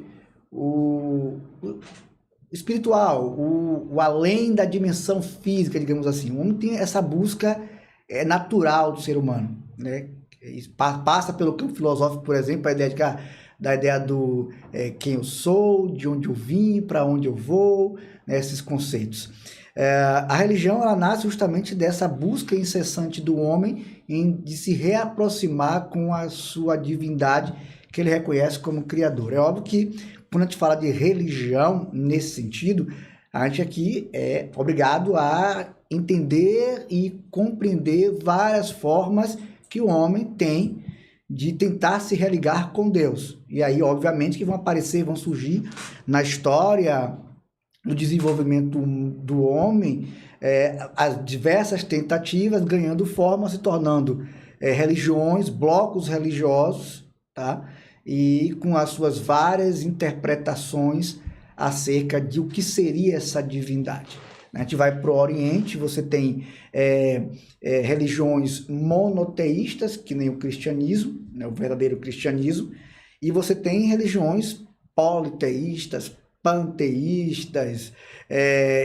o espiritual, o além da dimensão física, digamos assim. O homem tem essa busca natural do ser humano, né? Passa pelo campo filosófico, por exemplo, a ideia da ideia do quem eu sou, de onde eu vim, para onde eu vou, né? Esses conceitos. A religião, ela nasce justamente dessa busca incessante do homem de se reaproximar com a sua divindade que ele reconhece como criador. É óbvio que quando a gente fala de religião nesse sentido, a gente aqui é obrigado a entender e compreender várias formas que o homem tem de tentar se religar com Deus. E aí, obviamente, que vão surgir na história do desenvolvimento do homem, as diversas tentativas ganhando forma, se tornando religiões, blocos religiosos, tá? E com as suas várias interpretações acerca de o que seria essa divindade. A gente vai para o Oriente, você tem religiões monoteístas, que nem o cristianismo, né, o verdadeiro cristianismo, e você tem religiões politeístas, panteístas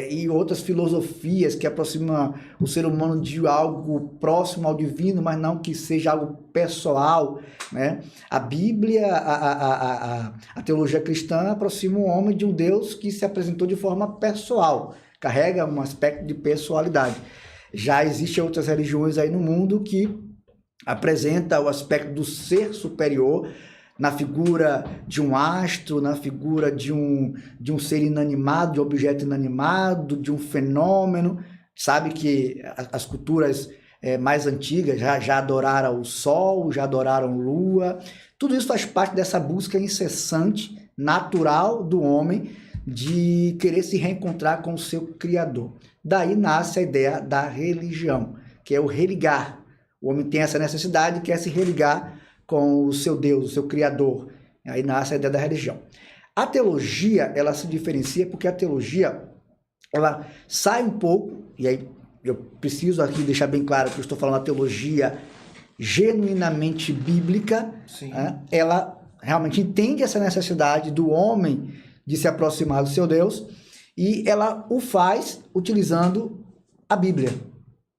e outras filosofias que aproximam o ser humano de algo próximo ao divino, mas não que seja algo pessoal, né? A Bíblia, a teologia cristã aproxima o homem de um Deus que se apresentou de forma pessoal, carrega um aspecto de pessoalidade. Já existem outras religiões aí no mundo que apresentam o aspecto do ser superior, na figura de um astro, na figura de um ser inanimado, de um objeto inanimado, de um fenômeno. Sabe que as culturas mais antigas já adoraram o sol, já adoraram a lua. Tudo isso faz parte dessa busca incessante, natural do homem, de querer se reencontrar com o seu Criador. Daí nasce a ideia da religião, que é o religar. O homem tem essa necessidade, quer se religar com o seu Deus, o seu Criador. Aí nasce a ideia da religião. A teologia, ela se diferencia porque a teologia, ela sai um pouco, e aí eu preciso aqui deixar bem claro que eu estou falando da teologia genuinamente bíblica, né? Ela realmente entende essa necessidade do homem de se aproximar do seu Deus, e ela o faz utilizando a Bíblia,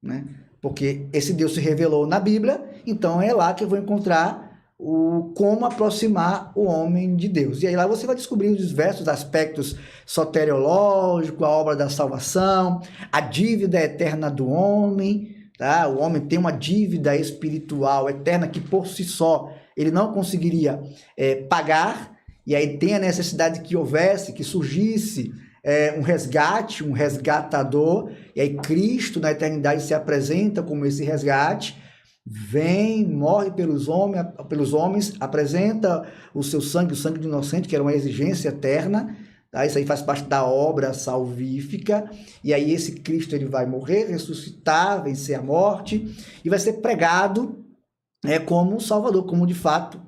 né? Porque esse Deus se revelou na Bíblia, então é lá que eu vou encontrar como aproximar o homem de Deus. E aí lá você vai descobrir os diversos aspectos soteriológicos, a obra da salvação, a dívida eterna do homem, tá? O homem tem uma dívida espiritual eterna que por si só ele não conseguiria pagar, e aí tem a necessidade que houvesse, que surgisse um resgate, um resgatador, e aí Cristo na eternidade se apresenta como esse resgate, vem, morre pelos homens, apresenta o seu sangue, o sangue do inocente, que era uma exigência eterna, tá? Isso aí faz parte da obra salvífica, e aí esse Cristo ele vai morrer, ressuscitar, vencer a morte, e vai ser pregado como um Salvador, como de fato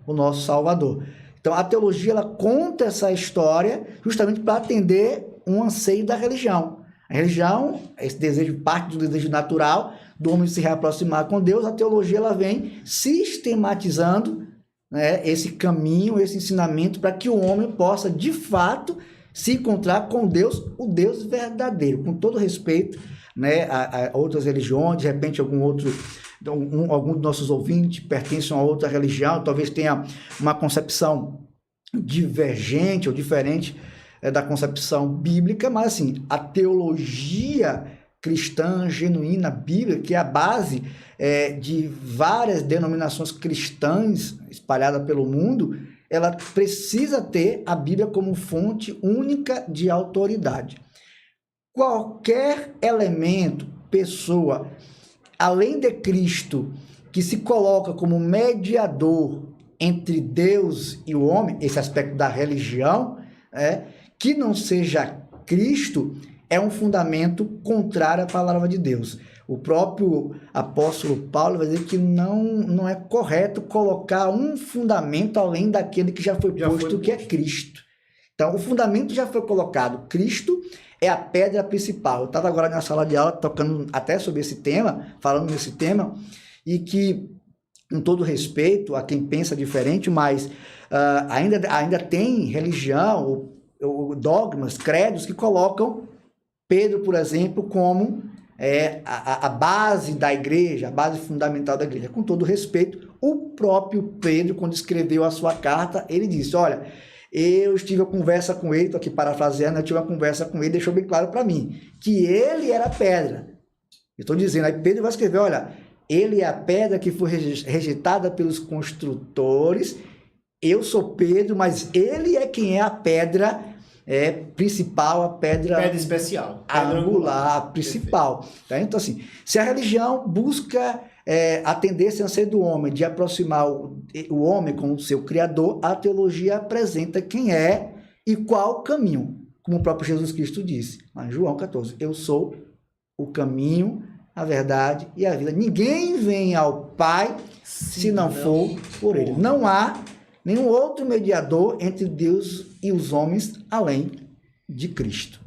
o nosso Salvador. Então, a teologia ela conta essa história justamente para atender um anseio da religião. A religião, esse desejo, parte do desejo natural do homem se reaproximar com Deus. A teologia ela vem sistematizando, né, esse caminho, esse ensinamento para que o homem possa, de fato, se encontrar com Deus, o Deus verdadeiro, com todo respeito, né, a outras religiões. De repente algum dos nossos ouvintes pertencem a outra religião, talvez tenha uma concepção divergente ou diferente da concepção bíblica, mas assim, a teologia cristã genuína bíblica, que é a base de várias denominações cristãs espalhadas pelo mundo, ela precisa ter a Bíblia como fonte única de autoridade. Qualquer elemento, pessoa, além de Cristo, que se coloca como mediador entre Deus e o homem, esse aspecto da religião, que não seja Cristo, é um fundamento contrário à palavra de Deus. O próprio apóstolo Paulo vai dizer que não é correto colocar um fundamento além daquele que já foi posto, que é Cristo. Então, o fundamento já foi colocado. Cristo é a pedra principal. Eu estava agora na sala de aula tocando até sobre esse tema, falando nesse tema, e que, com todo respeito a quem pensa diferente, mas ainda tem religião, ou dogmas, credos que colocam Pedro, por exemplo, como a base da igreja, a base fundamental da igreja. Com todo respeito, o próprio Pedro, quando escreveu a sua carta, ele disse, olha, eu tive uma conversa com ele, estou aqui parafraseando, eu tive uma conversa com ele, deixou bem claro para mim, que ele era a pedra. Eu estou dizendo, aí Pedro vai escrever, olha, ele é a pedra que foi rejeitada pelos construtores, eu sou Pedro, mas ele é quem é a pedra principal, a pedra especial, angular, principal. Tá? Então, assim, se a religião busca a tendência do homem de aproximar o homem com o seu Criador, a teologia apresenta quem é e qual o caminho, como o próprio Jesus Cristo disse, lá em João 14, eu sou o caminho, a verdade e a vida. Ninguém vem ao Pai se não for por ele. Não há nenhum outro mediador entre Deus e os homens, além de Cristo.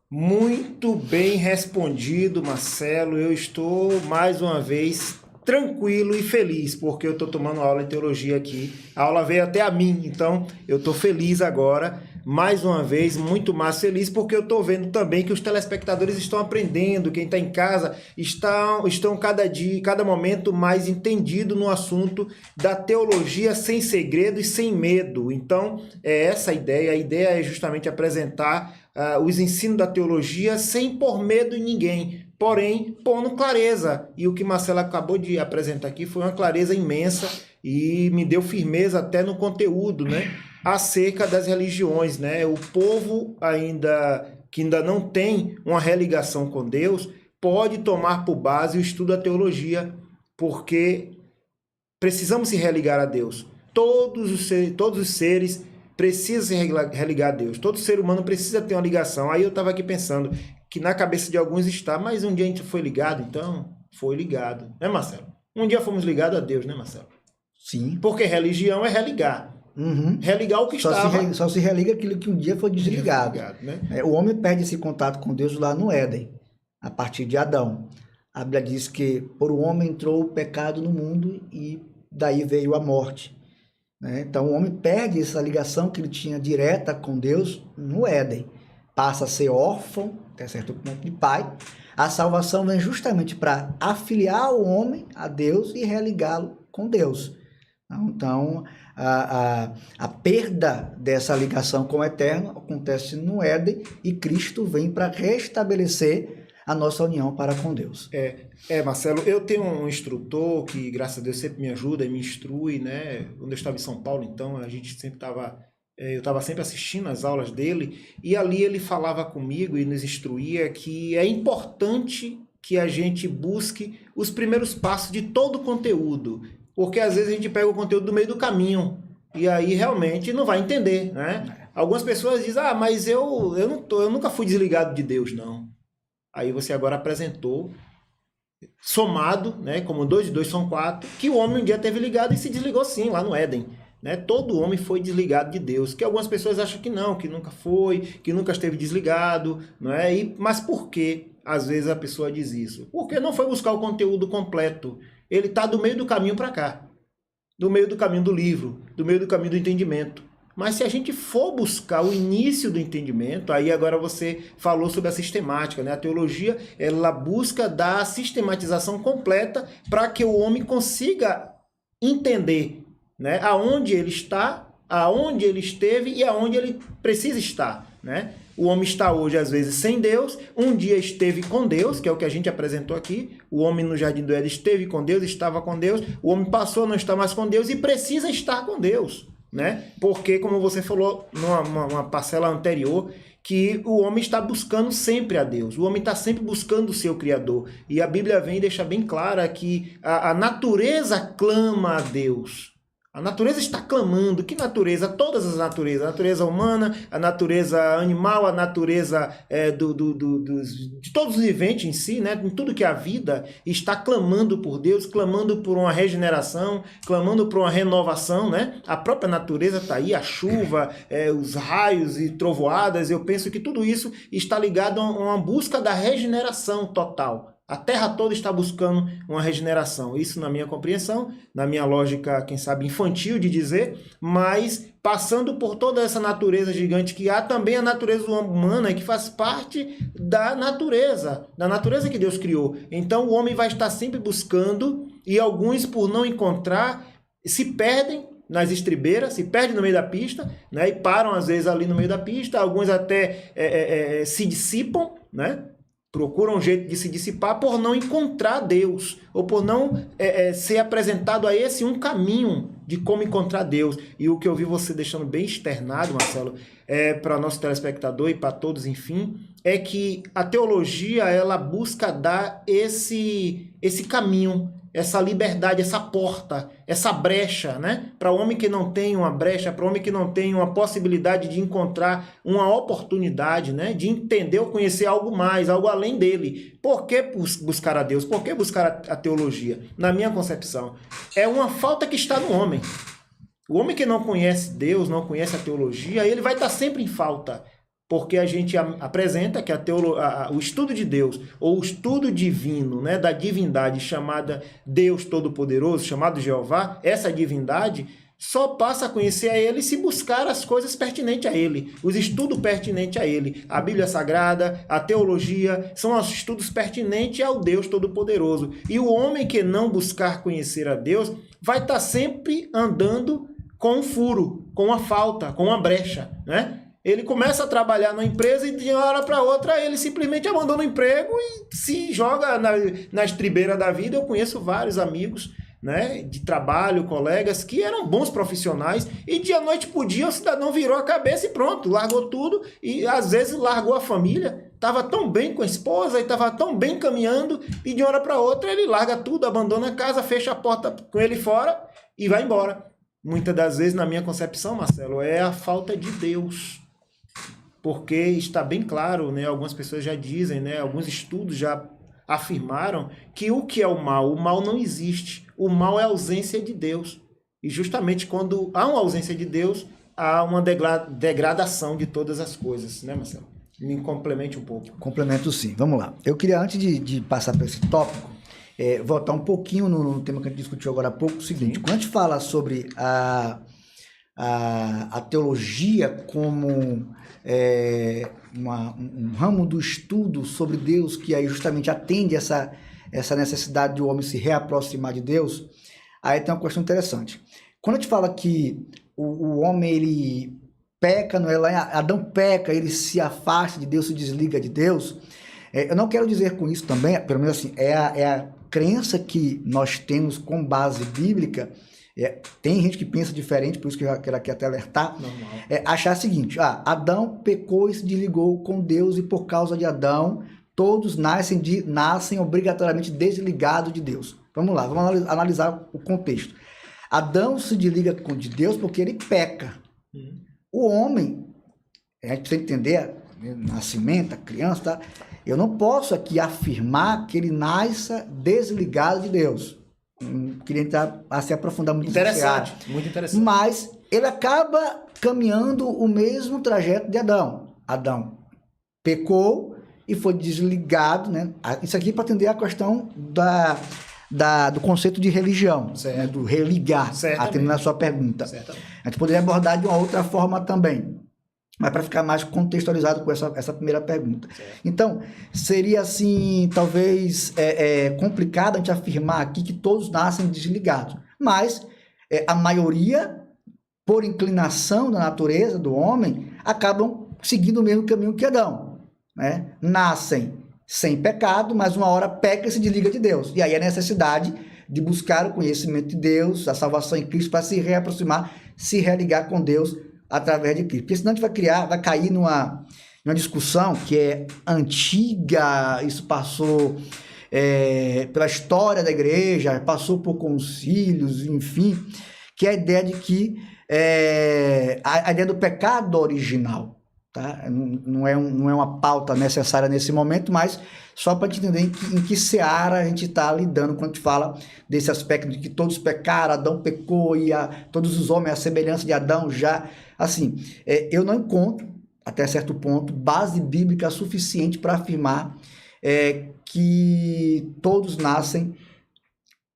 Muito bem respondido, Marcelo. Eu estou, mais uma vez, tranquilo e feliz, porque eu estou tomando aula de teologia aqui. A aula veio até a mim, então eu estou feliz agora. Mais uma vez, muito mais feliz, porque eu estou vendo também que os telespectadores estão aprendendo, quem está em casa estão cada dia, cada momento mais entendido no assunto da teologia sem segredo e sem medo. Então, é essa a ideia é justamente apresentar os ensinos da teologia sem pôr medo em ninguém, porém, pondo clareza. E o que Marcelo acabou de apresentar aqui foi uma clareza imensa e me deu firmeza até no conteúdo, né? Acerca das religiões, né? O povo que ainda não tem uma religação com Deus pode tomar por base o estudo da teologia, porque precisamos se religar a Deus. Todos os seres precisam se religar a Deus. Todo ser humano precisa ter uma ligação. Aí eu estava aqui pensando que na cabeça de alguns está, mas um dia a gente foi ligado, então foi ligado, né, Marcelo? Um dia fomos ligados a Deus, né, Marcelo? Sim. Porque religião é religar. Uhum. Religar o que estava. Só se religa aquilo que um dia foi desligado. Né? O homem perde esse contato com Deus lá no Éden, a partir de Adão. A Bíblia diz que por o homem entrou o pecado no mundo e daí veio a morte. Né? Então o homem perde essa ligação que ele tinha direta com Deus no Éden. Passa a ser órfão, até certo ponto, de pai. A salvação vem justamente para afiliar o homem a Deus e religá-lo com Deus. Então, a perda dessa ligação com o Eterno acontece no Éden e Cristo vem para restabelecer a nossa união para com Deus. Marcelo, eu tenho um instrutor que, graças a Deus, sempre me ajuda e me instrui, né? Quando eu estava em São Paulo, então, a gente sempre estava... Eu estava sempre assistindo as aulas dele e ali ele falava comigo e nos instruía que é importante que a gente busque os primeiros passos de todo o conteúdo, porque às vezes a gente pega o conteúdo do meio do caminho e aí realmente não vai entender, né? Algumas pessoas dizem, mas eu nunca fui desligado de Deus, não. Aí você agora apresentou, somado, né, como 2 e 2 são 4, que o homem um dia teve ligado e se desligou sim, lá no Éden. Né? Todo homem foi desligado de Deus, que algumas pessoas acham que não, que nunca foi, que nunca esteve desligado, não é? Mas por que às vezes a pessoa diz isso? Porque não foi buscar o conteúdo completo. Ele está do meio do caminho para cá, do meio do caminho do livro, do meio do caminho do entendimento. Mas se a gente for buscar o início do entendimento, aí agora você falou sobre a sistemática, né? A teologia, ela busca dar a sistematização completa para que o homem consiga entender, né? Aonde ele está, aonde ele esteve e aonde ele precisa estar, né? O homem está hoje, às vezes, sem Deus, um dia esteve com Deus, que é o que a gente apresentou aqui. O homem no Jardim do Éden esteve com Deus, estava com Deus. O homem passou a não estar mais com Deus e precisa estar com Deus, né? Porque, como você falou numa parcela anterior, que o homem está buscando sempre a Deus. O homem está sempre buscando o seu Criador. E a Bíblia vem e deixa bem clara que a natureza clama a Deus. A natureza está clamando. Que natureza? Todas as naturezas. A natureza humana, a natureza animal, a natureza de todos os viventes em si, né? Em tudo que é a vida, está clamando por Deus, clamando por uma regeneração, clamando por uma renovação, né? A própria natureza está aí, a chuva, os raios e trovoadas. Eu penso que tudo isso está ligado a uma busca da regeneração total. A Terra toda está buscando uma regeneração. Isso na minha compreensão, na minha lógica, quem sabe, infantil de dizer, mas passando por toda essa natureza gigante que há, também a natureza humana, que faz parte da natureza que Deus criou. Então o homem vai estar sempre buscando, e alguns, por não encontrar, se perdem nas estribeiras, se perdem no meio da pista, né, e param às vezes ali no meio da pista. Alguns até se dissipam, né? Procuram um jeito de se dissipar por não encontrar Deus, ou por não ser apresentado a esse um caminho de como encontrar Deus. E o que eu vi você deixando bem externado, Marcelo, para nosso telespectador e para todos, enfim, é que a teologia, ela busca dar esse caminho, essa liberdade, essa porta, essa brecha, né? Para o homem que não tem uma brecha, para o homem que não tem uma possibilidade de encontrar uma oportunidade, né? De entender ou conhecer algo mais, algo além dele. Por que buscar a Deus? Por que buscar a teologia? Na minha concepção, é uma falta que está no homem. O homem que não conhece Deus, não conhece a teologia, ele vai estar sempre em falta. Porque a gente apresenta que o estudo de Deus, ou o estudo divino, né, da divindade chamada Deus Todo-Poderoso, chamado Jeová, essa divindade só passa a conhecer a Ele se buscar as coisas pertinentes a Ele, os estudos pertinentes a Ele. A Bíblia Sagrada, a teologia, são os estudos pertinentes ao Deus Todo-Poderoso. E o homem que não buscar conhecer a Deus vai estar sempre andando com um furo, com uma falta, com uma brecha, né? Ele começa a trabalhar na empresa e de uma hora para outra ele simplesmente abandona o emprego e se joga na estribeira da vida. Eu conheço vários amigos, né, de trabalho, colegas, que eram bons profissionais e de noite para o dia o cidadão virou a cabeça e pronto, largou tudo e às vezes largou a família. Estava tão bem com a esposa e estava tão bem caminhando e de uma hora para outra ele larga tudo, abandona a casa, fecha a porta com ele fora e vai embora. Muitas das vezes, na minha concepção, Marcelo, é a falta de Deus. Porque está bem claro, né? Algumas pessoas já dizem, né? Alguns estudos já afirmaram que o que é o mal não existe. O mal é a ausência de Deus. E justamente quando há uma ausência de Deus, há uma degradação de todas as coisas, né, Marcelo? Me complemente um pouco. Complemento sim, vamos lá. Eu queria, antes de passar para esse tópico, voltar um pouquinho no tema que a gente discutiu agora há pouco, o seguinte: quando a gente fala sobre a teologia como um ramo do estudo sobre Deus, que aí justamente atende essa necessidade do homem se reaproximar de Deus, aí tem uma questão interessante. Quando a gente fala que o homem ele peca, não é? Adão peca, ele se afasta de Deus, se desliga de Deus, eu não quero dizer com isso também, pelo menos assim, é a crença que nós temos com base bíblica. Tem gente que pensa diferente, por isso que eu quero aqui até alertar. Achar o seguinte: Adão pecou e se desligou com Deus, e por causa de Adão, todos nascem obrigatoriamente desligados de Deus. Vamos lá, vamos analisar o contexto. Adão se desliga de Deus porque ele peca. O homem, a gente precisa entender, nascimento, a criança, tá? Eu não posso aqui afirmar que ele nasça desligado de Deus. Não queria entrar a se aprofundar muito nessa área. Muito interessante. Mas ele acaba caminhando o mesmo trajeto de Adão. Adão pecou e foi desligado, né? Isso aqui para atender a questão do conceito de religião, né? Do religar, atendendo a sua pergunta. A gente poderia abordar de uma outra forma também, mas para ficar mais contextualizado com essa primeira pergunta. Então, seria assim, talvez complicado a gente afirmar aqui que todos nascem desligados, mas a maioria, por inclinação da natureza do homem, acabam seguindo o mesmo caminho que Adão, né? Nascem sem pecado, mas uma hora peca e se desliga de Deus. E aí a necessidade de buscar o conhecimento de Deus, a salvação em Cristo, para se reaproximar, se religar com Deus através de Cristo. Porque senão a gente vai cair numa discussão que é antiga, isso passou pela história da igreja, passou por concílios, enfim, que é a ideia de que a ideia do pecado original, tá? Não é uma pauta necessária nesse momento, mas só para a gente entender em que seara a gente está lidando quando a gente fala desse aspecto de que todos pecaram, Adão pecou e todos os homens, a semelhança de Adão já... Assim, eu não encontro, até certo ponto, base bíblica suficiente para afirmar que todos nascem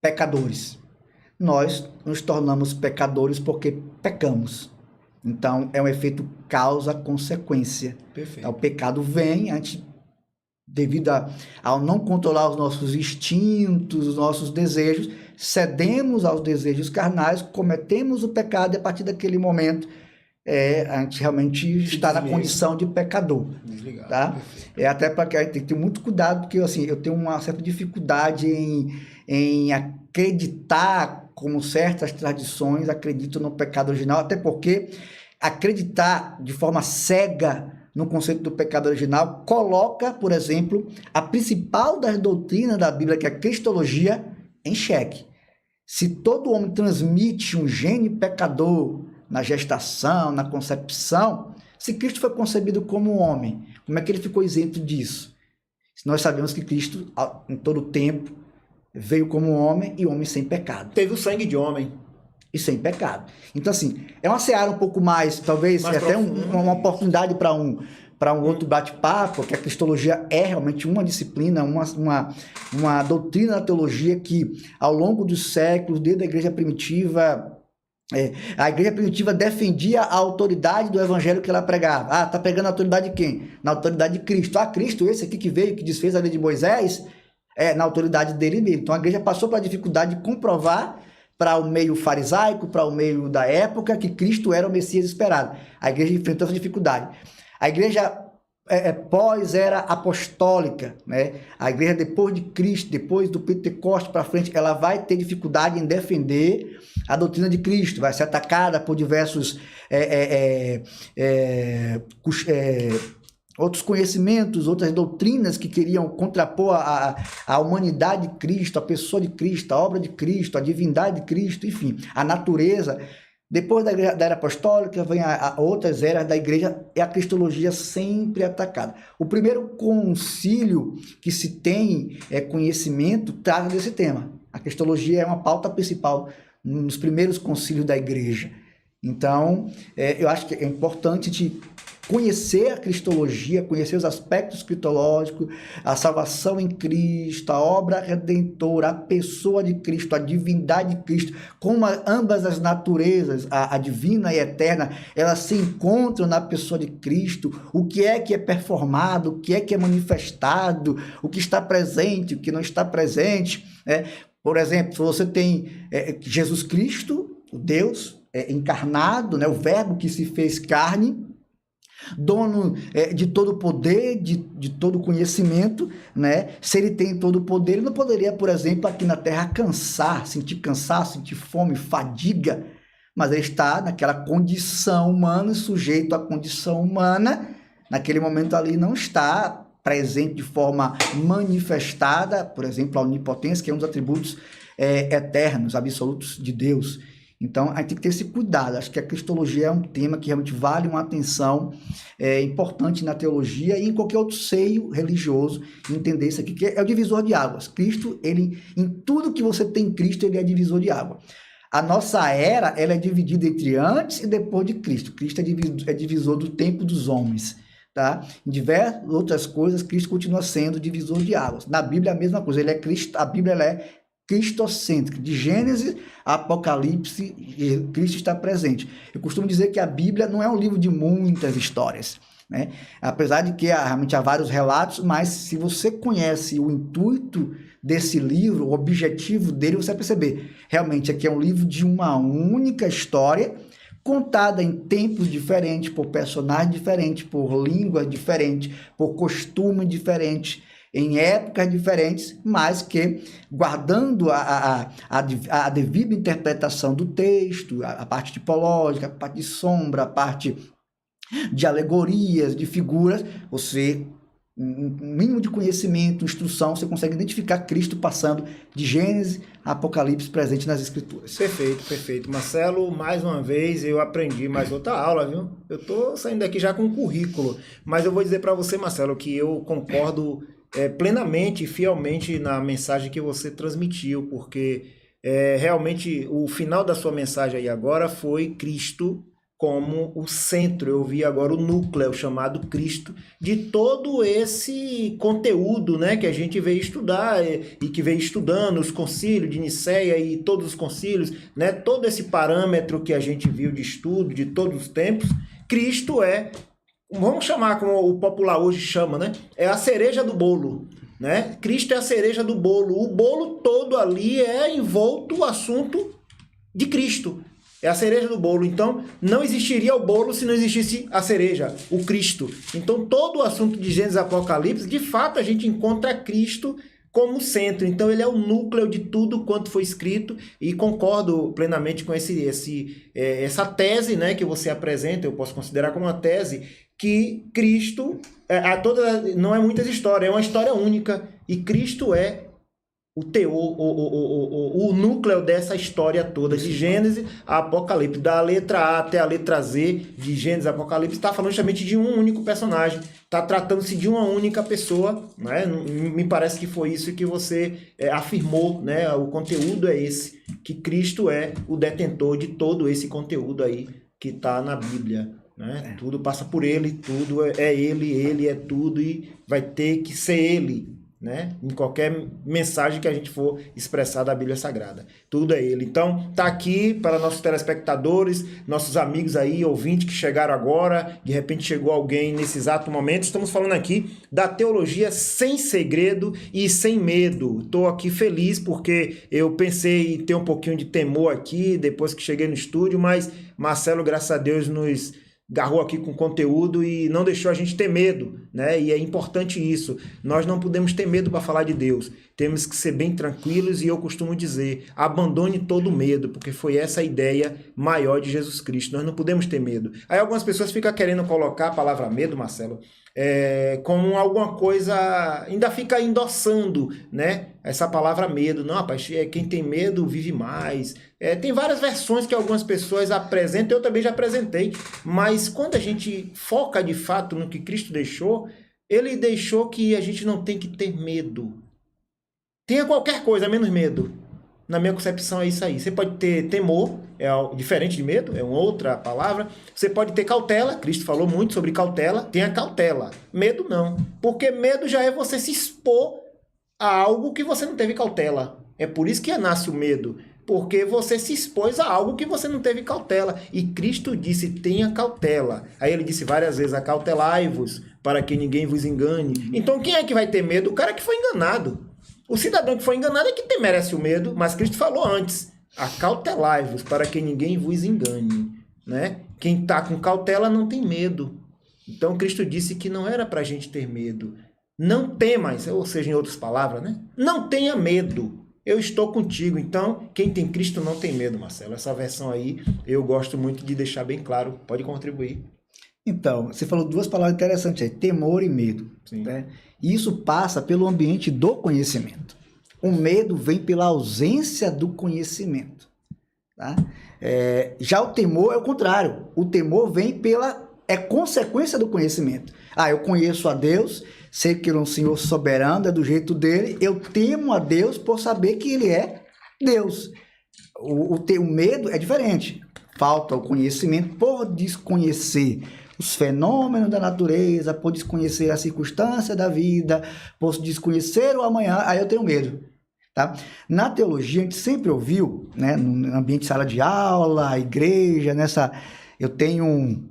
pecadores. Nós nos tornamos pecadores porque pecamos. Então, é um efeito causa-consequência. Perfeito. Então, o pecado vem, a gente, devido ao não controlar os nossos instintos, os nossos desejos, cedemos aos desejos carnais, cometemos o pecado e a partir daquele momento a gente realmente está na condição de pecador. Desligado. Tá? Até para que a gente tem que ter muito cuidado, porque assim, eu tenho uma certa dificuldade em acreditar como certas tradições acreditam no pecado original, até porque acreditar de forma cega no conceito do pecado original coloca, por exemplo, a principal das doutrinas da Bíblia, que é a cristologia, em xeque. Se todo homem transmite um gene pecador na gestação, na concepção, se Cristo foi concebido como homem, como é que ele ficou isento disso? Nós sabemos que Cristo, em todo tempo, veio como homem e homem sem pecado. Teve o sangue de homem. E sem pecado. Então, assim, é uma seara um pouco mais, talvez, até uma oportunidade para um outro bate-papo, que a cristologia é realmente uma disciplina, uma doutrina da teologia que, ao longo dos séculos, desde a igreja primitiva, a igreja primitiva defendia a autoridade do evangelho que ela pregava. Tá pregando a autoridade de quem? Na autoridade de Cristo. Cristo, esse aqui que veio, que desfez a lei de Moisés, na autoridade dele mesmo. Então a igreja passou pela dificuldade de comprovar para o meio farisaico, para o meio da época, que Cristo era o Messias esperado. A igreja enfrentou essa dificuldade. A igreja pós-era apostólica, né? A igreja depois de Cristo, depois do Pentecostes para frente, ela vai ter dificuldade em defender a doutrina de Cristo, vai ser atacada por diversos outros conhecimentos, outras doutrinas que queriam contrapor a humanidade de Cristo, a pessoa de Cristo, a obra de Cristo, a divindade de Cristo, enfim, a natureza. Depois da era apostólica, vem outras eras da igreja e a cristologia sempre atacada. O primeiro concílio que se tem conhecimento trata desse tema. A cristologia é uma pauta principal nos primeiros concílios da igreja. Então, eu acho que é importante de conhecer a cristologia, conhecer os aspectos cristológicos, a salvação em Cristo, a obra redentora, a pessoa de Cristo, a divindade de Cristo, como ambas as naturezas, a divina e a eterna, elas se encontram na pessoa de Cristo, o que é performado, o que é manifestado, o que está presente, o que não está presente. Por exemplo, se você tem Jesus Cristo, o Deus encarnado, né, o verbo que se fez carne, dono de todo o poder, de todo o conhecimento, né? Se ele tem todo o poder, ele não poderia, por exemplo, aqui na Terra sentir cansaço, sentir fome, fadiga, mas ele está naquela condição humana, sujeito à condição humana, naquele momento ali não está presente de forma manifestada, por exemplo, a onipotência, que é um dos atributos eternos, absolutos de Deus. Então, a gente tem que ter esse cuidado. Acho que a cristologia é um tema que realmente vale uma atenção importante na teologia e em qualquer outro seio religioso, entender isso aqui, que é o divisor de águas. Cristo, em tudo que você tem em Cristo, ele é divisor de água. A nossa era, ela é dividida entre antes e depois de Cristo. Cristo é divisor do tempo dos homens. Tá? Em diversas outras coisas, Cristo continua sendo divisor de águas. Na Bíblia, a mesma coisa. Ele é Cristo, a Bíblia ela é cristocêntrica, de Gênesis a Apocalipse, Cristo está presente. Eu costumo dizer que a Bíblia não é um livro de muitas histórias, né? Apesar de que realmente há vários relatos, mas se você conhece o intuito desse livro, o objetivo dele, você vai perceber, realmente aqui é um livro de uma única história, contada em tempos diferentes, por personagens diferentes, por línguas diferentes, por costumes diferentes, em épocas diferentes, mas que, guardando a devida interpretação do texto, a parte tipológica, a parte de sombra, a parte de alegorias, de figuras, você, um mínimo de conhecimento, instrução, você consegue identificar Cristo passando de Gênesis a Apocalipse presente nas Escrituras. Perfeito, perfeito. Marcelo, mais uma vez eu aprendi mais outra aula, viu? Eu tô saindo daqui já com um currículo, mas eu vou dizer para você, Marcelo, que eu concordo plenamente e fielmente na mensagem que você transmitiu, porque realmente o final da sua mensagem aí agora foi Cristo como o centro. Eu vi agora o núcleo chamado Cristo de todo esse conteúdo, né, que a gente veio estudar e que veio estudando, os concílios de Nicéia e todos os concílios, né, todo esse parâmetro que a gente viu de estudo de todos os tempos. Cristo vamos chamar como o popular hoje chama, né, é a cereja do bolo. Né? Cristo é a cereja do bolo. O bolo todo ali é envolto o assunto de Cristo. É a cereja do bolo. Então, não existiria o bolo se não existisse a cereja, o Cristo. Então, todo o assunto de Gênesis e Apocalipse, de fato, a gente encontra Cristo como centro. Então, ele é o núcleo de tudo quanto foi escrito, e concordo plenamente com essa tese, né, que você apresenta, eu posso considerar como uma tese, que Cristo, não é muitas histórias, é uma história única, e Cristo é o teor, o núcleo dessa história toda, de Gênesis a Apocalipse, da letra A até a letra Z, de Gênesis a Apocalipse, está falando justamente de um único personagem, está tratando-se de uma única pessoa, né? Me parece que foi isso que você afirmou, né? O conteúdo é esse, que Cristo é o detentor de todo esse conteúdo aí que está na Bíblia. Né? Tudo passa por ele, tudo é ele é tudo e vai ter que ser ele. Né? Em qualquer mensagem que a gente for expressar da Bíblia Sagrada, tudo é ele. Então tá aqui para nossos telespectadores, nossos amigos aí, ouvintes que chegaram agora, de repente chegou alguém nesse exato momento. Estamos falando aqui da teologia sem segredo e sem medo. Estou aqui feliz porque eu pensei em ter um pouquinho de temor aqui depois que cheguei no estúdio, mas Marcelo, graças a Deus, nos garrou aqui com conteúdo e não deixou a gente ter medo, né? E é importante isso. Nós não podemos ter medo para falar de Deus. Temos que ser bem tranquilos, e eu costumo dizer, abandone todo medo, porque foi essa a ideia maior de Jesus Cristo. Nós não podemos ter medo. Aí algumas pessoas ficam querendo colocar a palavra medo, Marcelo, como alguma coisa, ainda fica endossando, né? Essa palavra medo. Não, rapaz, quem tem medo vive mais. Tem várias versões que algumas pessoas apresentam, eu também já apresentei, mas quando a gente foca de fato no que Cristo deixou, ele deixou que a gente não tem que ter medo. Tenha qualquer coisa, menos medo. Na minha concepção é isso aí. Você pode ter temor, diferente de medo, é uma outra palavra. Você pode ter cautela, Cristo falou muito sobre cautela, tenha cautela. Medo não, porque medo já é você se expor a algo que você não teve cautela. É por isso que nasce o medo, porque você se expôs a algo que você não teve cautela. E Cristo disse, tenha cautela. Aí ele disse várias vezes, acautelai-vos, para que ninguém vos engane. Então quem é que vai ter medo? O cara que foi enganado. O cidadão que foi enganado é que merece o medo, mas Cristo falou antes, acautelai-vos, para que ninguém vos engane. Né? Quem está com cautela não tem medo. Então Cristo disse que não era para a gente ter medo. Não temas, ou seja, em outras palavras, né? Não tenha medo. Eu estou contigo. Então, quem tem Cristo não tem medo, Marcelo. Essa versão aí eu gosto muito de deixar bem claro. Pode contribuir. Então, você falou duas palavras interessantes aí, temor e medo. Né? E isso passa pelo ambiente do conhecimento. O medo vem pela ausência do conhecimento. Tá? Já o temor é o contrário. O temor vem é consequência do conhecimento. Eu conheço a Deus, sei que ele é um Senhor soberano, é do jeito dele, eu temo a Deus por saber que ele é Deus. O medo é diferente. Falta o conhecimento por desconhecer os fenômenos da natureza, por desconhecer a circunstância da vida, por desconhecer o amanhã, aí eu tenho medo. Tá? Na teologia, a gente sempre ouviu, né, no ambiente de sala de aula, igreja, eu tenho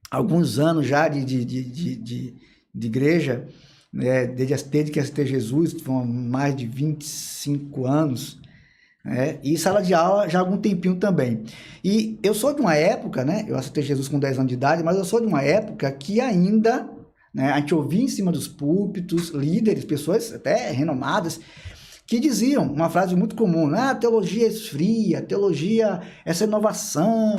alguns anos já de igreja, né, desde que aceitei Jesus, foram mais de 25 anos, né, e sala de aula já há algum tempinho também. E eu sou de uma época, né, eu aceitei Jesus com 10 anos de idade, mas eu sou de uma época que ainda, né, a gente ouvia em cima dos púlpitos, líderes, pessoas até renomadas, que diziam uma frase muito comum, né? A teologia esfria, a teologia é essa inovação,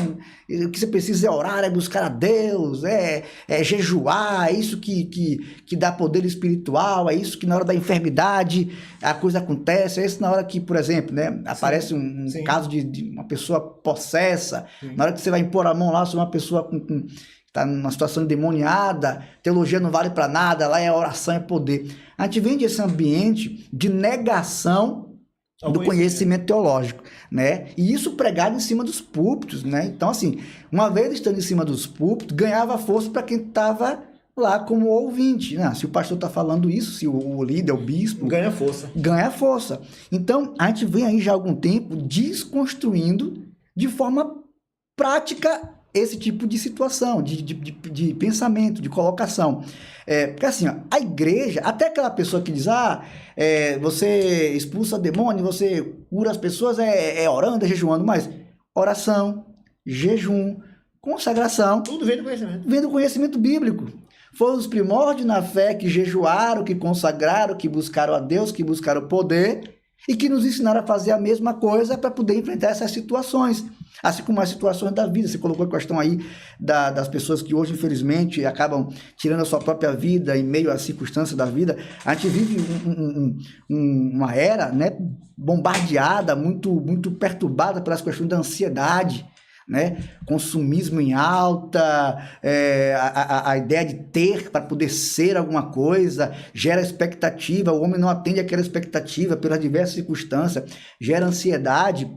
o que você precisa é orar, é buscar a Deus, é jejuar, é isso que dá poder espiritual, é isso que na hora da enfermidade a coisa acontece, é isso na hora que, por exemplo, né, aparece um caso de uma pessoa possessa, na hora que você vai impor a mão lá sobre uma pessoa está numa situação endemoniada, teologia não vale para nada, lá é oração, é poder. A gente vem desse ambiente de negação do conhecimento teológico, né? E isso pregado em cima dos púlpitos, né? Então, assim, uma vez estando em cima dos púlpitos, ganhava força para quem estava lá como ouvinte, né? Se o pastor está falando isso, se o líder, o bispo... Ganha força. Ganha força. Então, a gente vem aí já há algum tempo desconstruindo de forma prática esse tipo de situação, de pensamento, de colocação. Porque assim, ó, a igreja, até aquela pessoa que diz, você expulsa demônio, você cura as pessoas, orando, é jejuando, mas oração, jejum, consagração... Tudo vem do conhecimento. Vem do conhecimento bíblico. Foram os primórdios na fé que jejuaram, que consagraram, que buscaram a Deus, que buscaram o poder e que nos ensinaram a fazer a mesma coisa para poder enfrentar essas situações. Assim como as situações da vida. Você colocou a questão aí das pessoas que hoje, infelizmente, acabam tirando a sua própria vida em meio às circunstâncias da vida. A gente vive uma era, né, bombardeada, muito perturbada pelas questões da ansiedade, né? Consumismo em alta, a ideia de ter para poder ser alguma coisa, gera expectativa, o homem não atende àquela expectativa pelas diversas circunstâncias, gera ansiedade.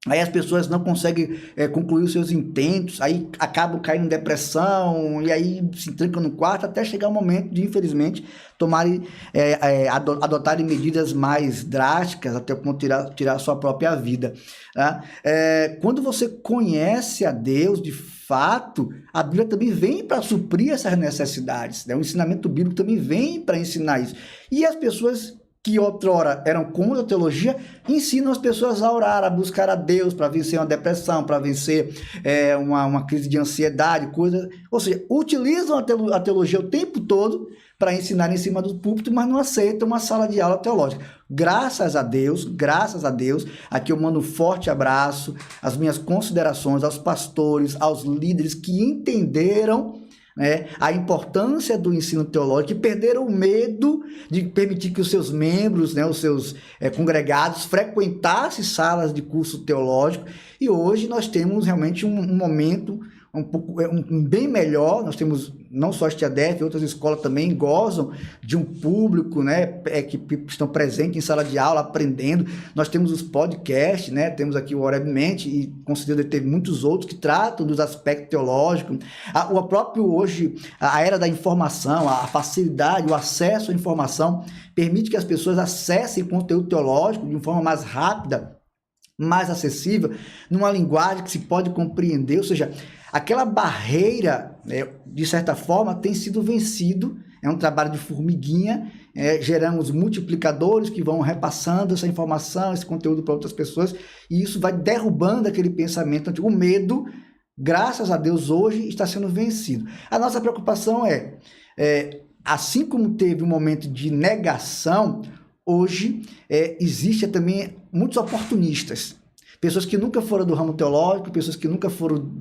Aí as pessoas não conseguem concluir os seus intentos, aí acabam caindo em depressão, e aí se trancam no quarto, até chegar o momento de, infelizmente, adotarem medidas mais drásticas, até o ponto de tirar a sua própria vida. Tá? Quando você conhece a Deus, de fato, a Bíblia também vem para suprir essas necessidades, né? O ensinamento bíblico também vem para ensinar isso. E as pessoas que outrora eram contra a teologia, ensinam as pessoas a orar, a buscar a Deus para vencer uma depressão, para vencer uma crise de ansiedade, coisa. Ou seja, utilizam a teologia o tempo todo para ensinar em cima do púlpito, mas não aceitam uma sala de aula teológica. Graças a Deus, aqui eu mando um forte abraço, as minhas considerações aos pastores, aos líderes que entenderam, né, a importância do ensino teológico, e perderam o medo de permitir que os seus membros, né, os seus congregados frequentassem salas de curso teológico, e hoje nós temos realmente um momento bem melhor. Nós temos não só a STADEF, outras escolas também gozam de um público, né, que estão presentes em sala de aula, aprendendo. Nós temos os podcasts, né, temos aqui o Orebmente, e considero que teve muitos outros que tratam dos aspectos teológicos. O próprio hoje, a era da informação, a facilidade, o acesso à informação, permite que as pessoas acessem conteúdo teológico de uma forma mais rápida, mais acessível, numa linguagem que se pode compreender. Ou seja, aquela barreira, de certa forma, tem sido vencido. É um trabalho de formiguinha. Geramos multiplicadores que vão repassando essa informação, esse conteúdo para outras pessoas, e isso vai derrubando aquele pensamento antigo. O medo, graças a Deus, hoje está sendo vencido. A nossa preocupação assim como teve um momento de negação, hoje existe também muitos oportunistas. Pessoas que nunca foram do ramo teológico, pessoas que nunca foram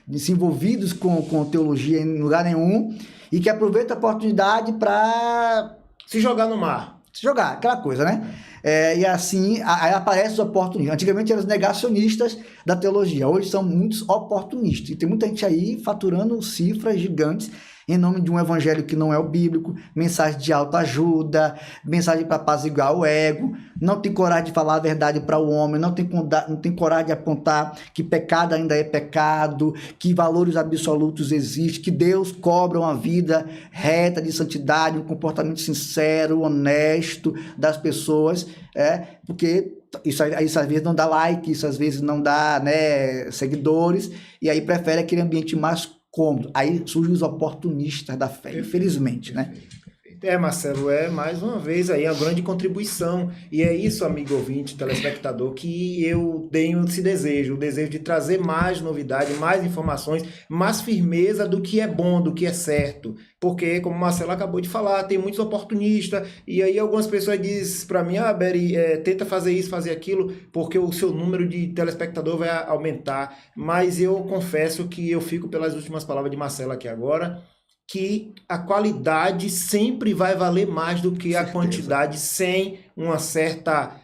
desenvolvidos com teologia em lugar nenhum, e que aproveitam a oportunidade para se jogar no mar. Se jogar, aquela coisa, né? E assim, aí aparecem os oportunistas. Antigamente eram os negacionistas da teologia, hoje são muitos oportunistas. E tem muita gente aí faturando cifras gigantes em nome de um evangelho que não é o bíblico, mensagem de autoajuda, mensagem para apaziguar o ego, não tem coragem de falar a verdade para o homem, não tem coragem de apontar que pecado ainda é pecado, que valores absolutos existem, que Deus cobra uma vida reta, de santidade, um comportamento sincero, honesto das pessoas, porque isso às vezes não dá like, isso às vezes não dá, né, seguidores, e aí prefere aquele ambiente mais cômodo. Aí surgem os oportunistas da fé, infelizmente, né? Marcelo, mais uma vez aí a grande contribuição, e é isso, amigo ouvinte, telespectador, que eu tenho esse desejo, o desejo de trazer mais novidade, mais informações, mais firmeza do que é bom, do que é certo, porque, como o Marcelo acabou de falar, tem muitos oportunistas, e aí algumas pessoas dizem para mim, Beri, tenta fazer isso, fazer aquilo, porque o seu número de telespectador vai aumentar, mas eu confesso que eu fico pelas últimas palavras de Marcelo aqui agora, que a qualidade sempre vai valer mais do que a quantidade, sem uma certa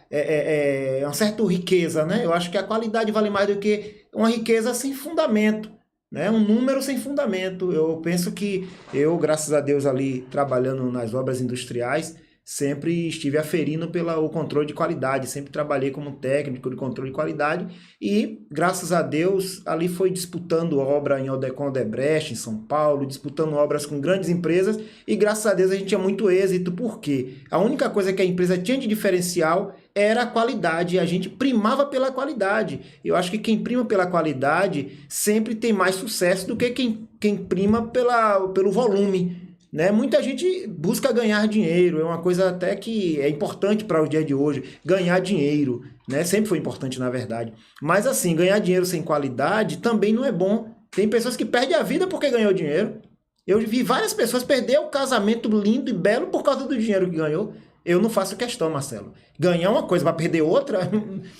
riqueza, né? Eu acho que a qualidade vale mais do que uma riqueza sem fundamento, né? Um número sem fundamento. Eu penso que eu, graças a Deus, ali trabalhando nas obras industriais, sempre estive aferindo o controle de qualidade, sempre trabalhei como técnico de controle de qualidade e, graças a Deus, ali foi disputando obra com Odebrecht, em São Paulo, disputando obras com grandes empresas e, graças a Deus, a gente tinha muito êxito, porque a única coisa que a empresa tinha de diferencial era a qualidade, e a gente primava pela qualidade. Eu acho que quem prima pela qualidade sempre tem mais sucesso do que quem prima pelo volume, né? Muita gente busca ganhar dinheiro, é uma coisa até que é importante para o dia de hoje, ganhar dinheiro, né? Sempre foi importante, na verdade. Mas assim, ganhar dinheiro sem qualidade também não é bom. Tem pessoas que perdem a vida porque ganhou dinheiro. Eu vi várias pessoas perder o casamento lindo e belo por causa do dinheiro que ganhou. Eu não faço questão, Marcelo. Ganhar uma coisa para perder outra,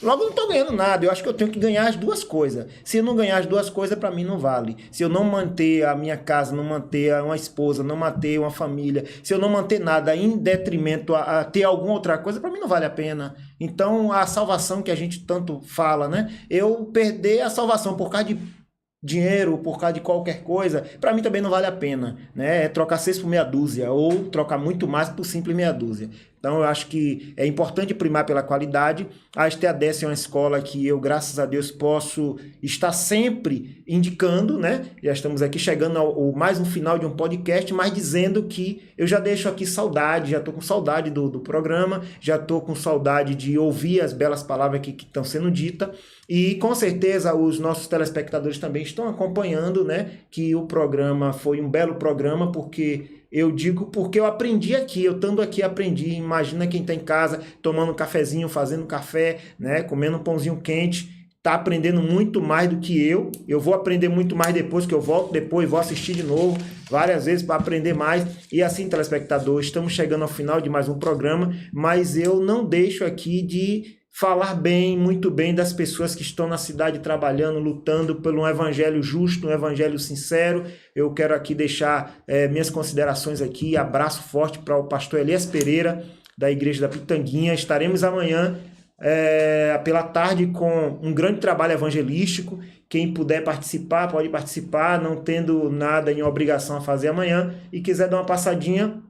logo eu não estou ganhando nada. Eu acho que eu tenho que ganhar as duas coisas. Se eu não ganhar as duas coisas, para mim não vale. Se eu não manter a minha casa, não manter uma esposa, não manter uma família, se eu não manter nada em detrimento a ter alguma outra coisa, para mim não vale a pena. Então, a salvação que a gente tanto fala, né? Eu perder a salvação por causa de dinheiro, por causa de qualquer coisa, para mim também não vale a pena, né? É trocar 6 por meia dúzia, ou trocar muito mais por simples meia dúzia. Então eu acho que é importante primar pela qualidade. A STADES é uma escola que eu, graças a Deus, posso estar sempre indicando, né? Já estamos aqui chegando ao mais um final de um podcast, mas dizendo que eu já deixo aqui saudade, já estou com saudade do programa, já estou com saudade de ouvir as belas palavras que estão sendo ditas, e com certeza os nossos telespectadores também estão acompanhando, né? Que o programa foi um belo programa, porque eu digo porque eu aprendi aqui, eu estando aqui aprendi. Imagina quem está em casa tomando um cafezinho, fazendo café, né, comendo um pãozinho quente, está aprendendo muito mais do que eu. Eu vou aprender muito mais depois que eu volto, depois vou assistir de novo várias vezes para aprender mais. E assim, telespectador, estamos chegando ao final de mais um programa, mas eu não deixo aqui de falar bem, muito bem das pessoas que estão na cidade trabalhando, lutando por um evangelho justo, um evangelho sincero. Eu quero aqui deixar minhas considerações aqui, abraço forte para o pastor Elias Pereira, da Igreja da Pitanguinha. Estaremos amanhã pela tarde com um grande trabalho evangelístico. Quem puder participar, pode participar, não tendo nada em obrigação a fazer amanhã, e quiser dar uma passadinha,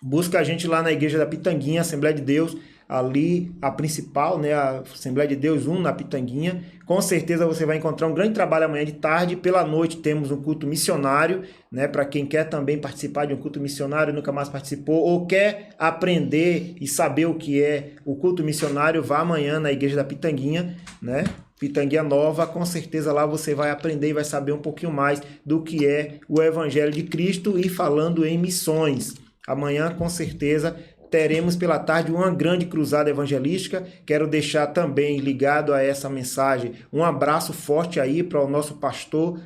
busca a gente lá na Igreja da Pitanguinha, Assembleia de Deus, ali a principal, né, a Assembleia de Deus 1 na Pitanguinha. Com certeza você vai encontrar um grande trabalho amanhã de tarde. Pela noite temos um culto missionário, né, para quem quer também participar de um culto missionário, nunca mais participou, ou quer aprender e saber o que é o culto missionário, vá amanhã na Igreja da Pitanguinha, né? Pitanguinha Nova, com certeza lá você vai aprender e vai saber um pouquinho mais do que é o Evangelho de Cristo e falando em missões. Amanhã, com certeza, teremos pela tarde uma grande cruzada evangelística. Quero deixar também ligado a essa mensagem um abraço forte aí para o nosso pastor,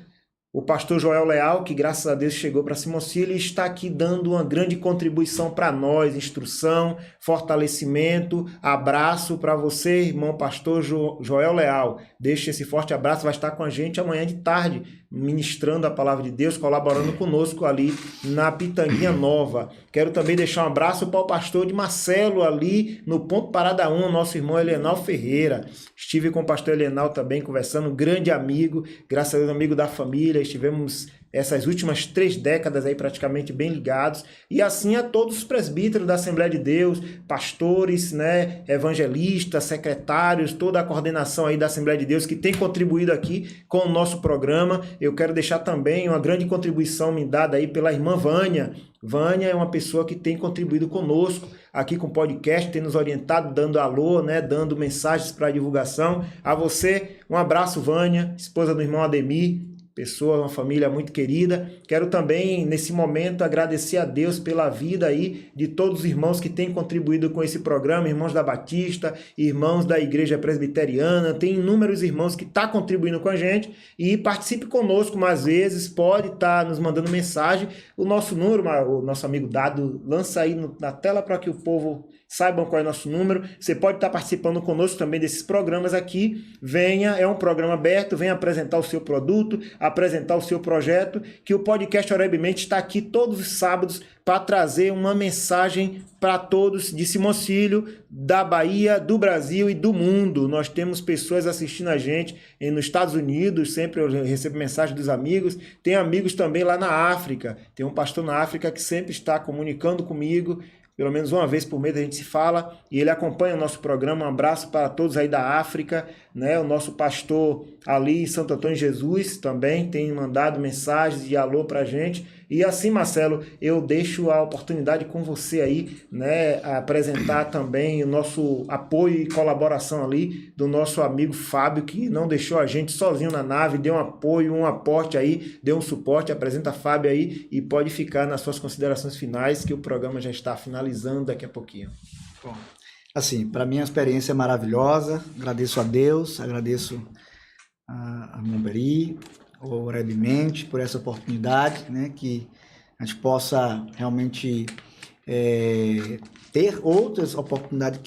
o pastor Joel Leal, que graças a Deus chegou para Simocílio e está aqui dando uma grande contribuição para nós, instrução, fortalecimento. Abraço para você, irmão pastor Joel Leal. Deixe esse forte abraço, vai estar com a gente amanhã de tarde, ministrando a palavra de Deus, colaborando conosco ali na Pitanguinha Nova. Quero também deixar um abraço para o pastor de Marcelo ali no Ponto Parada 1, nosso irmão Helenal Ferreira. Estive com o pastor Helenal também conversando, grande amigo, graças a Deus amigo da família. estivemos essas últimas 3 décadas aí praticamente bem ligados, e assim a todos os presbíteros da Assembleia de Deus, pastores, né, evangelistas, secretários, toda a coordenação aí da Assembleia de Deus que tem contribuído aqui com o nosso programa. Eu quero deixar também uma grande contribuição me dada aí pela irmã Vânia. Vânia é uma pessoa que tem contribuído conosco aqui com o podcast, tem nos orientado, dando alô, né, dando mensagens para divulgação. A você, um abraço, Vânia, esposa do irmão Ademir, pessoa, uma família muito querida. Quero também, nesse momento, agradecer a Deus pela vida aí de todos os irmãos que têm contribuído com esse programa, irmãos da Batista, irmãos da Igreja Presbiteriana, tem inúmeros irmãos que estão contribuindo com a gente, e participe conosco mais vezes, pode estar nos mandando mensagem. O nosso número, o nosso amigo Dado, lança aí na tela para que o povo saibam qual é o nosso número. Você pode estar participando conosco também desses programas aqui. Venha, é um programa aberto, venha apresentar o seu produto, apresentar o seu projeto, que o podcast Orebemente está aqui todos os sábados para trazer uma mensagem para todos de Simões-Filho, da Bahia, do Brasil e do mundo. Nós temos pessoas assistindo a gente nos Estados Unidos, sempre eu recebo mensagem dos amigos. Tem amigos também lá na África, tem um pastor na África que sempre está comunicando comigo. Pelo menos uma vez por mês a gente se fala, e ele acompanha o nosso programa. Um abraço para todos aí da África, né? O nosso pastor ali em Santo Antônio de Jesus também tem mandado mensagens de alô para a gente. E assim, Marcelo, eu deixo a oportunidade com você aí, né, a apresentar também o nosso apoio e colaboração ali do nosso amigo Fábio, que não deixou a gente sozinho na nave, deu um apoio, um aporte aí, deu um suporte. Apresenta Fábio aí e pode ficar nas suas considerações finais, que o programa já está finalizando daqui a pouquinho. Bom, assim, para mim a experiência é maravilhosa. Agradeço a Deus, agradeço a Momberi, o Orebemente, por essa oportunidade, né, que a gente possa realmente ter outras oportunidades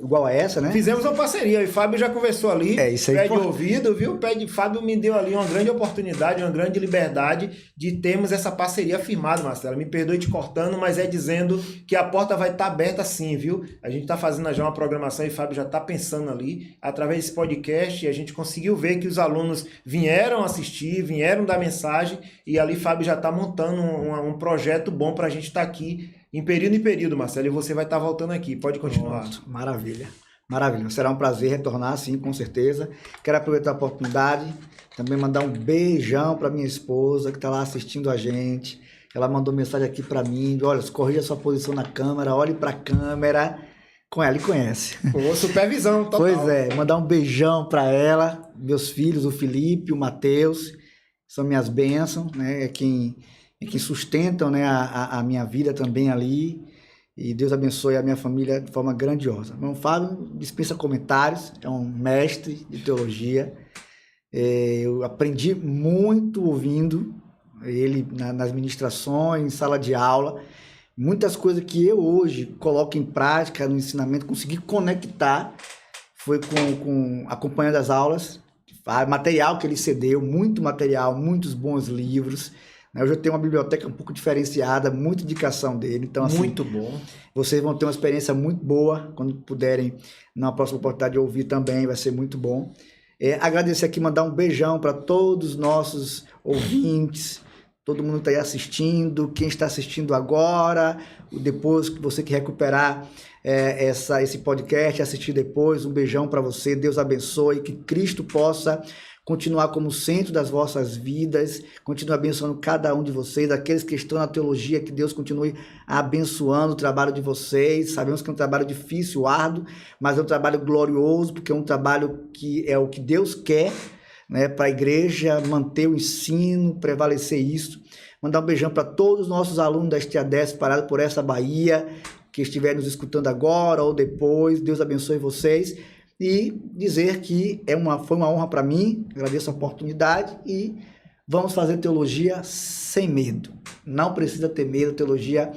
igual a essa, né? Fizemos uma parceria, e o Fábio já conversou ali, isso aí, pé de ouvido, viu? Fábio me deu ali uma grande oportunidade, uma grande liberdade de termos essa parceria firmada, Marcelo. Me perdoe te cortando, mas é dizendo que a porta vai estar aberta sim, viu? A gente está fazendo já uma programação e o Fábio já está pensando ali, através desse podcast, e a gente conseguiu ver que os alunos vieram assistir, vieram dar mensagem, e ali Fábio já está montando um projeto bom para a gente estar aqui em período, Marcelo, e você vai estar voltando aqui. Pode continuar. Pronto, maravilha. Maravilha. Será um prazer retornar, sim, com certeza. Quero aproveitar a oportunidade, também mandar um beijão para minha esposa, que está lá assistindo a gente. Ela mandou mensagem aqui para mim, olha, corrija a sua posição na câmera, olhe para a câmera. Com ela, ele conhece. Pô, supervisão, total. Pois é, mandar um beijão para ela, meus filhos, o Felipe, o Matheus, são minhas bênçãos, né? É quem sustentam, né, a minha vida também ali, e Deus abençoe a minha família de forma grandiosa. O Fábio dispensa comentários, é um mestre de teologia, eu aprendi muito ouvindo ele nas ministrações, sala de aula, muitas coisas que eu hoje coloco em prática no ensinamento, consegui conectar, foi acompanhando as aulas, material que ele cedeu, muito material, muitos bons livros. Hoje eu tenho uma biblioteca um pouco diferenciada, muita indicação dele. Então, assim, muito bom. Vocês vão ter uma experiência muito boa quando puderem, na próxima oportunidade, ouvir também, vai ser muito bom. Agradecer aqui, mandar um beijão para todos os nossos ouvintes, todo mundo que está aí assistindo, quem está assistindo agora, depois que você que recuperar esse podcast, assistir depois, um beijão para você, Deus abençoe, que Cristo possa continuar como centro das vossas vidas, continue abençoando cada um de vocês, aqueles que estão na teologia, que Deus continue abençoando o trabalho de vocês. Sabemos que é um trabalho difícil, árduo, mas é um trabalho glorioso, porque é um trabalho que é o que Deus quer, né, para a igreja manter o ensino, prevalecer isso. Mandar um beijão para todos os nossos alunos da STA10 parados por essa Bahia, que estiverem nos escutando agora ou depois. Deus abençoe vocês. E dizer que foi uma honra para mim, agradeço a oportunidade, e vamos fazer teologia sem medo. Não precisa ter medo, teologia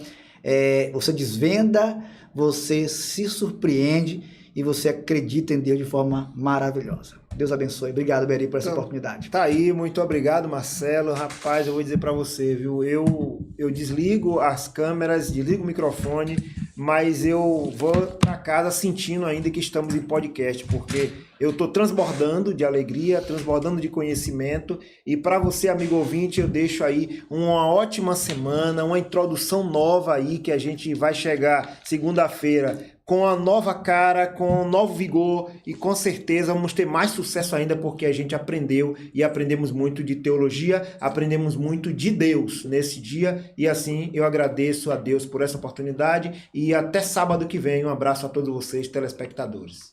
você desvenda, você se surpreende e você acredita em Deus de forma maravilhosa. Deus abençoe. Obrigado, Beri, por essa oportunidade. Tá aí, muito obrigado, Marcelo. Rapaz, eu vou dizer para você, viu? Eu desligo as câmeras, desligo o microfone, mas eu vou para casa sentindo ainda que estamos em podcast, porque eu estou transbordando de alegria, transbordando de conhecimento. E para você, amigo ouvinte, eu deixo aí uma ótima semana, uma introdução nova aí, que a gente vai chegar segunda-feira com a nova cara, com um novo vigor, e com certeza vamos ter mais sucesso ainda, porque a gente aprendeu e aprendemos muito de teologia, aprendemos muito de Deus nesse dia, e assim eu agradeço a Deus por essa oportunidade, e até sábado que vem. Um abraço a todos vocês, telespectadores.